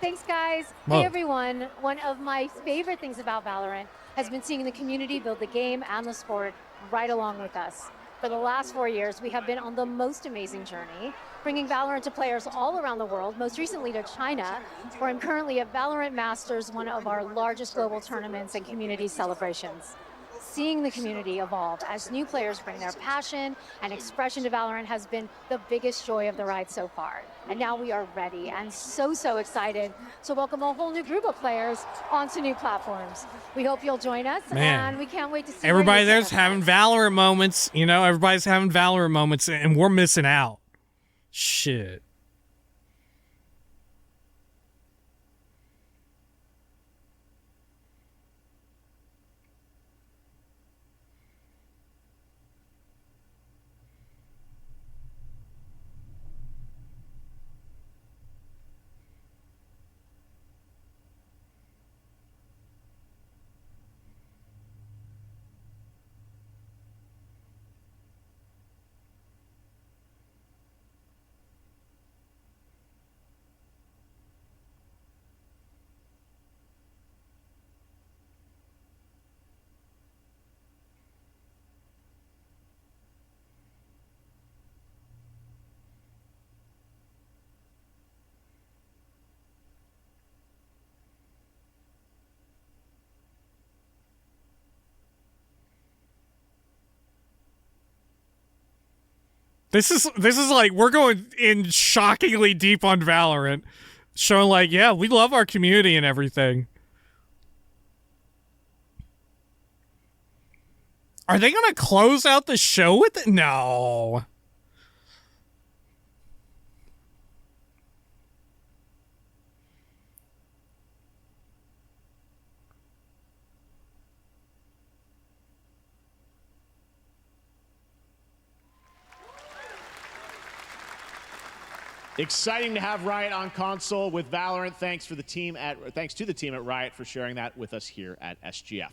Thanks, guys. Whoa. Hey, everyone. One of my favorite things about Valorant has been seeing the community build the game and the sport right along with us. For the last 4 years, we have been on the most amazing journey, bringing Valorant to players all around the world, most recently to China, where I'm currently at Valorant Masters, one of our largest global tournaments and community celebrations. Seeing the community evolve as new players bring their passion and expression to Valorant has been the biggest joy of the ride so far. And now we are ready and so excited to welcome a whole new group of players onto new platforms. We hope you'll join us, Man. and we can't wait to see Everybody where you there's take us. having Valorant moments. You know, everybody's having Valorant moments, and we're missing out. Shit. This is like we're going in shockingly deep on Valorant, showing like, yeah, we love our community and everything. Are they gonna close out the show with it? No. Exciting to have Riot on console with Valorant. Thanks to the team at Riot for sharing that with us here at SGF.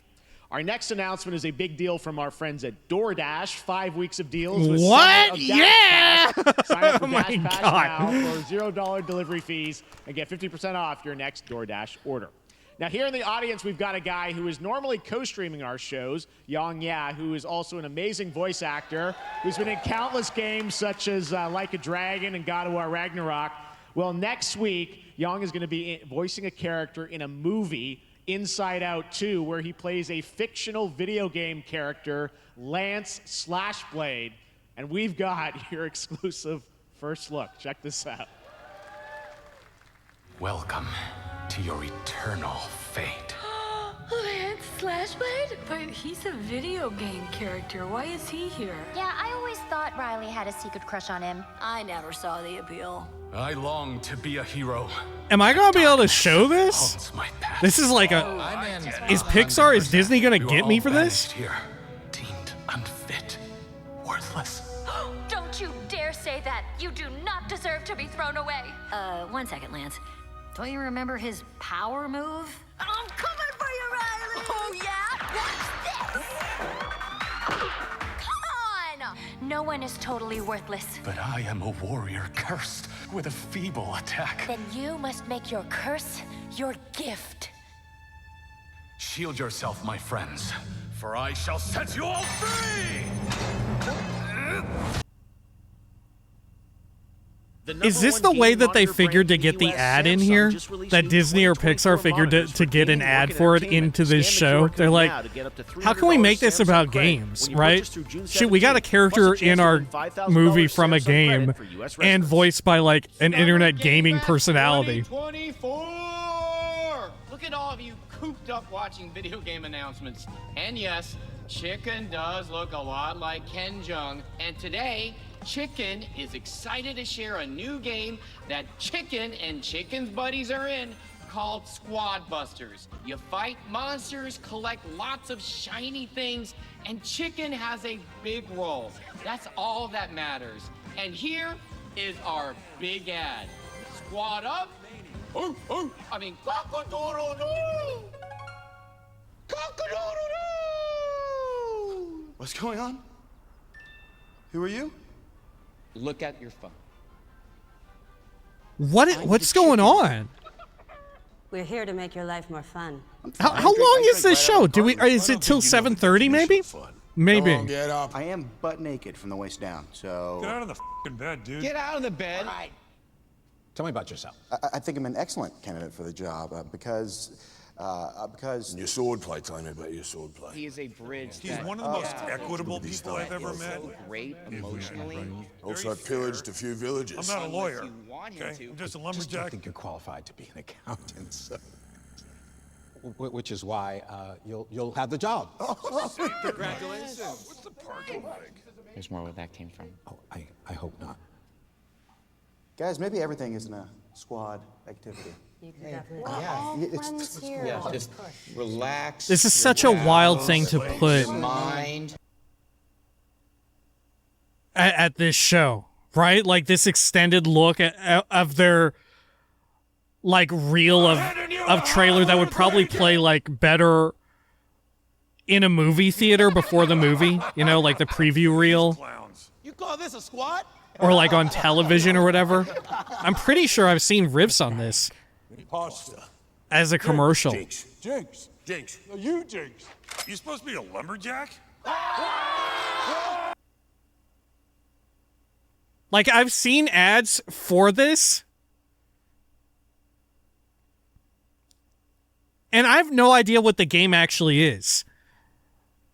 Our next announcement is a big deal from our friends at DoorDash. 5 weeks of deals with What? Summer of Yeah! Dash Pass. Sign up for Oh my Dash Pass God. now for $0 delivery fees and get 50% off your next DoorDash order. Now, here in the audience, we've got a guy who is normally co-streaming our shows, Yötön Yö, who is also an amazing voice actor, who's been in countless games such as Like a Dragon and God of War Ragnarok. Well, next week, Yötön is going to be voicing a character in a movie, Inside Out 2, where he plays a fictional video game character, Lance Slashblade. And we've got your exclusive first look. Check this out. Welcome to your eternal fate. Lance Slashblade? But he's a video game character. Why is he here? Yeah, I always thought Riley had a secret crush on him. I never saw the appeal. I long to be a hero. Am I gonna be able to show this? This is like a. Is Pixar, is Disney gonna get me for this? Here, deemed unfit, worthless. Don't you dare say that. You do not deserve to be thrown away. 1 second, Lance. Don't you remember his power move? I'm coming for you, Riley! Oh, yeah? Watch this! Come on! No one is totally worthless. But I am a warrior cursed with a feeble attack. Then you must make your curse your gift. Shield yourself, my friends, for I shall set you all free! Is this the way that they figured to get the ad in here? That Disney or Pixar figured to get an ad for it into this show? They're like, how can we make this about games, right? Shoot, we got a character in our movie from a game and voiced by like an internet gaming personality. 2024! Look at all of you cooped up watching video game announcements. And yes, Chicken does look a lot like Ken Jeong. And today, Chicken is excited to share a new game that Chicken and Chicken's buddies are in called Squad Busters. You fight monsters, collect lots of shiny things, and Chicken has a big role. That's all that matters. And here is our big ad. Squad up. Cock-a-doodle-doo! Cock-a-doodle-doo! What's going on? Who are you? Look at your phone. What's going on? We're here to make your life more fun. How long is this show? Do we? Is it till 7:30? Maybe. Maybe. Get up. I am butt naked from the waist down, so. Get out of the f***ing bed, dude. Get out of the bed. All right. Tell me about yourself. I think I'm an excellent candidate for the job because. Your swordplay. Tell me about your swordplay. He is a bridge. He's one of the most equitable people I've ever met. Great emotionally. Also pillaged a few villages. I'm not a lawyer. Okay? I'm just a lumberjack. I think you're qualified to be an accountant, so. Which is why you'll have the job. Congratulations. What's the parking like? There's more where that came from. Oh, I hope not. Guys, maybe everything isn't a squad activity. You could definitely. It's Yeah, just relax. This is such a wild thing to put at this show, right? Like this extended look of their like reel of trailer that would probably play like better in a movie theater before the movie, you know, like the preview reel. You call this a squad? Or like on television or whatever. I'm pretty sure I've seen riffs on this Pasta. as a commercial. Jinx. No, you Jinx. You supposed to be a lumberjack? Like I've seen ads for this. And I have no idea what the game actually is.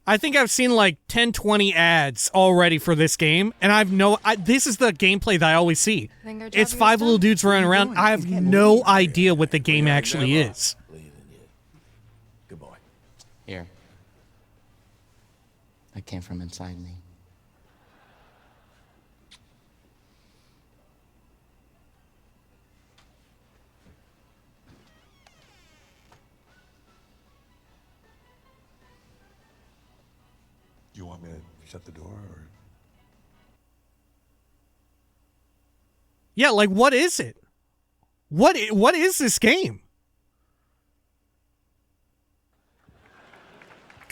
I think I've seen like 10, 20 ads already for this game, and this is the gameplay that I always see. It's 5 little dudes running around. I have no idea what the game actually is. Good boy. Here. That came from inside me. Do you want me to shut the door, or? Yeah, like what is it? What is this game?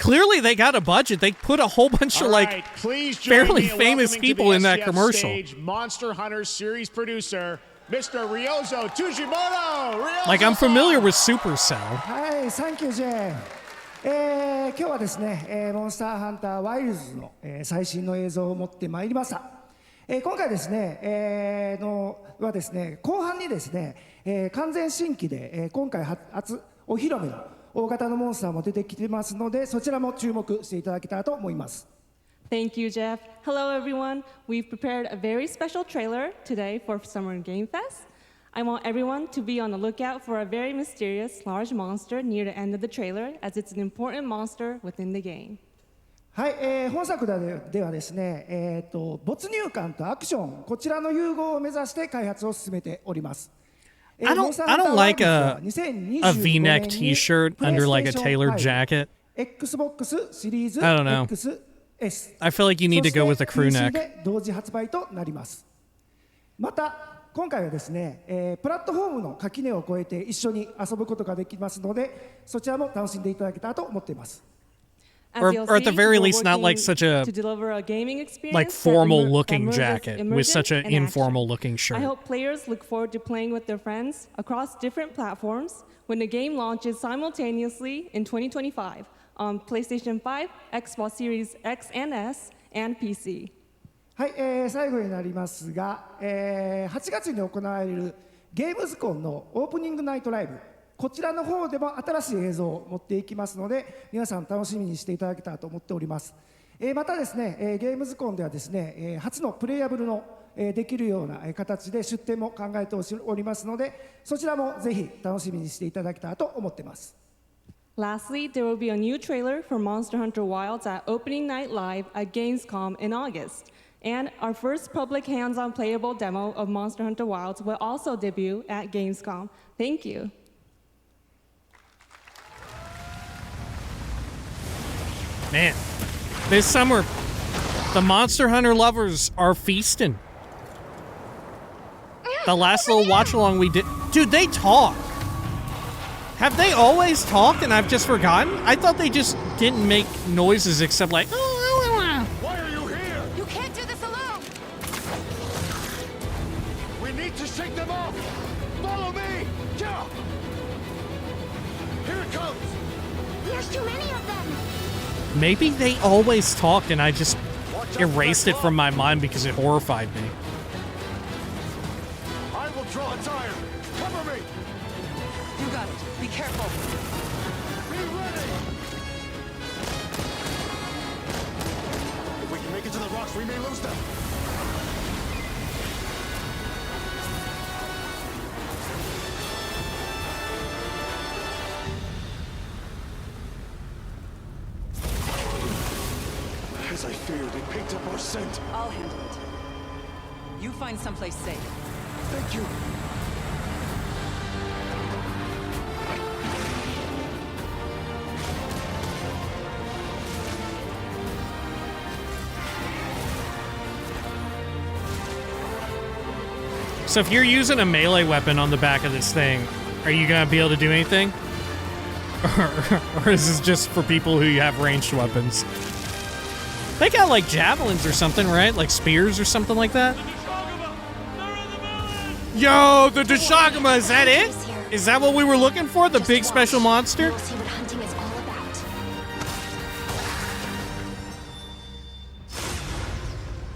Clearly, they got a budget. They put a whole bunch of fairly famous people in that commercial. Stage, Monster Hunter series producer, Mr. Ryozo Tujimoto. Like, I'm familiar with Supercell. Hi, thank you, Jay. 今日はですね、モンスターハンターワイルズの、最新の映像を持ってまいりました。今回ですね、はですね、後半にですね、完全新規で、今回初お披露目の大型のモンスターも出てきてますので、そちらも注目していただけたらと思います。Thank you, Jeff. Hello, everyone. We've prepared a very special trailer today for Summer Game Fest. I want everyone to be on the lookout for a very mysterious large monster near the end of the trailer, as it's an important monster within the game. はい、本作ではですね、没入感とアクション、こちらの融合を目指して開発を進めております。I don't like a V-neck T-shirt under like a tailored jacket. Xbox シリーズ I don't know. XS I feel like you need to go with a crew neck. で同時発売となります。また今回はですね、プラットフォームの垣根を越えて一緒に遊ぶことができますので、そちらも楽しんでいただけたらと思っています。Or at the very least, not like such a formal-looking jacket with such an informal-looking shirt. I hope players look forward to playing with their friends across different platforms when the game launches simultaneously in 2025 on PlayStation 5, Xbox Series X and S, and PC. はい、最後になりますが、8月に行われるゲームズコンのオープニングナイトライブ、こちらの方でも新しい映像を持っていきますので、皆さん楽しみにしていただけたらと思っております。またですね、ゲームズコンではですね、初のプレイヤブルのできるような形で出展も考えておりますので、そちらもぜひ楽しみにしていただけたらと思っています。Lastly, there will be a new trailer for Monster Hunter Wilds at Opening Night Live at Gamescom in August. And our first public hands-on playable demo of Monster Hunter Wilds will also debut at Gamescom. Thank you. Man, this summer, the Monster Hunter lovers are feasting. The last little watch-along we did... Dude, they talk. Have they always talked and I've just forgotten? I thought they just didn't make noises except like... Why are you here? You can't do this alone! We need to shake them off! Follow me! Yeah! Here it comes! There's too many of them! Maybe they always talked and I just erased it from my mind because it horrified me. I will draw a tire! Cover me! You got it. Be careful. Be ready! If we can make it to the rocks, we may lose them! As I feared, it picked up our scent. I'll handle it. You find someplace safe. Thank you. So if you're using a melee weapon on the back of this thing, are you going to be able to do anything? Or is this just for people who have ranged weapons? They got like javelins or something, right? Like spears or something like that? Yo, the Deshagama, is that it? Is that what we were looking for? The big special monster? See what hunting is all about.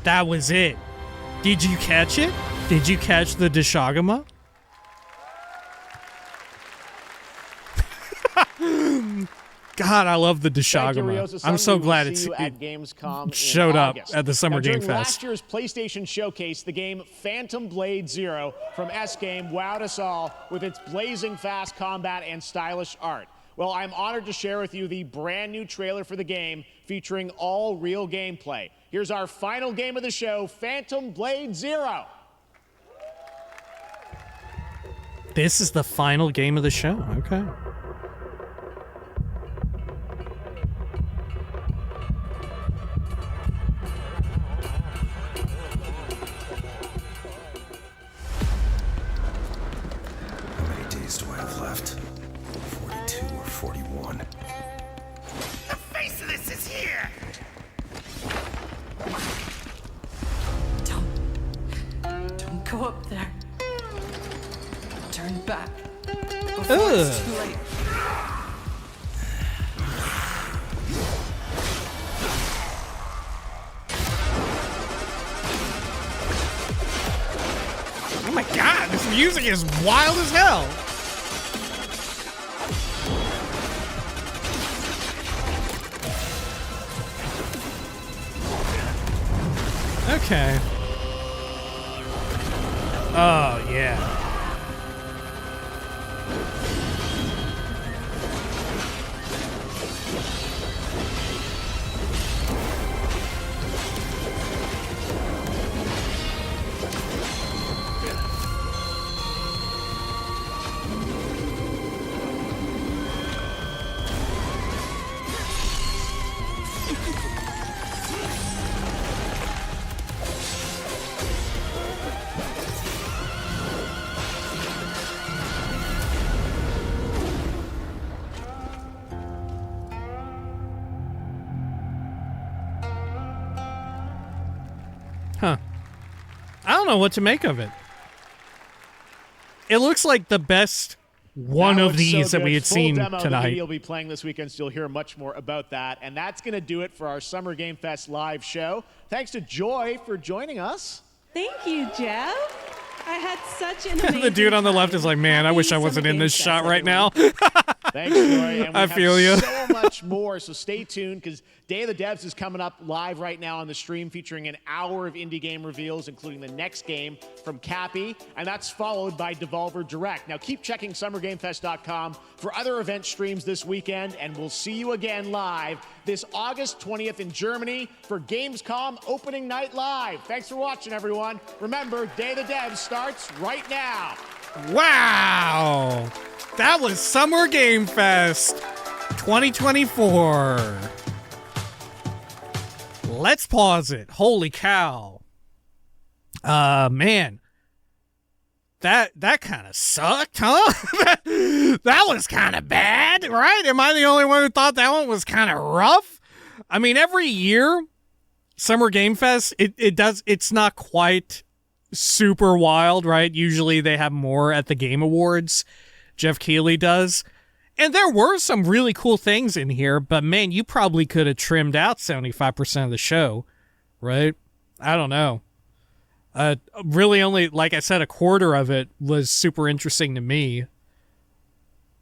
That was it. Did you catch it? Did you catch the Deshagama? God, I love the Deshagama. I'm so glad it showed up at the Summer Game Fest. Last year's PlayStation Showcase, the game Phantom Blade Zero from S-Game wowed us all with its blazing fast combat and stylish art. Well, I'm honored to share with you the brand new trailer for the game featuring all real gameplay. Here's our final game of the show, Phantom Blade Zero. This is the final game of the show. Okay. How many days do I have left? 42 or 41? The face Go up there. Turn back before it's too late. Oh my god, this music is wild as hell. Okay. Oh, yeah. Huh. I don't know what to make of it. It looks like the best one of these that we had seen tonight. You'll be playing this weekend, so you'll hear much more about that. And that's going to do it for our Summer Game Fest live show. Thanks to Joy for joining us. Thank you, Jeff. I had such an amazing The dude on the left time. is like, man, I wish I wasn't in this shot right now. Thanks, Joy. And we I feel you. So much more, so stay tuned because Day of the Devs is coming up live right now on the stream, featuring an hour of indie game reveals, including the next game from Cappy, and that's followed by Devolver Direct. Now keep checking SummerGameFest.com for other event streams this weekend, and we'll see you again live this August 20th in Germany for Gamescom Opening Night Live. Thanks for watching, everyone. Remember, Day of the Devs starts right now. Wow. That was Summer Game Fest 2024. Let's pause it. Holy cow. Man. That kind of sucked, huh? That was kind of bad, right? Am I the only one who thought that one was kind of rough? I mean, every year, Summer Game Fest, it's not quite super wild, right? Usually they have more at the Game Awards. Jeff Keighley does. And there were some really cool things in here, but man, you probably could have trimmed out 75% of the show, right? I don't know. Really only, like I said, a quarter of it was super interesting to me.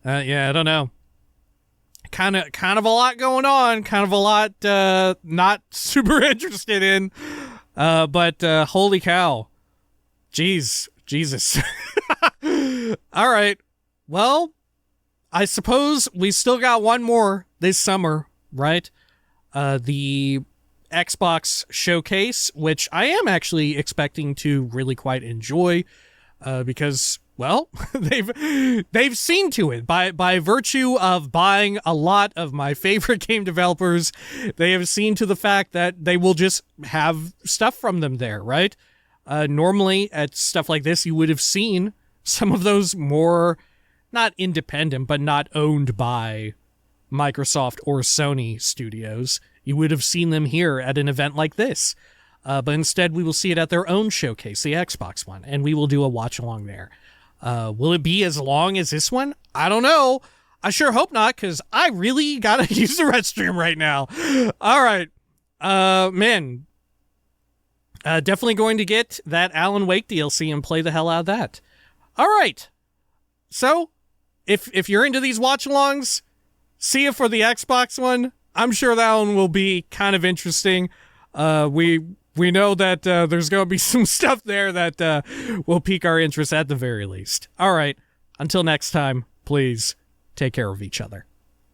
Yeah, I don't know. Kind of a lot going on, kind of a lot not super interested in. But holy cow. Jesus. All right. Well, I suppose we still got one more this summer, right? The Xbox Showcase, which I am actually expecting to really quite enjoy, because, well, they've seen to it by virtue of buying a lot of my favorite game developers. They have seen to the fact that they will just have stuff from them there, right? Normally at stuff like this, you would have seen some of those more, not independent, but not owned by Microsoft or Sony studios. You would have seen them here at an event like this. But instead, we will see it at their own showcase, the Xbox one, and we will do a watch-along there. Will it be as long as this one? I don't know. I sure hope not, because I really got to use the restroom right now. All right. Man. Definitely going to get that Alan Wake DLC and play the hell out of that. All right. So, if you're into these watch-alongs, see it for the Xbox one. I'm sure that one will be kind of interesting. We know that there's going to be some stuff there that will pique our interest at the very least. All right. Until next time, please take care of each other.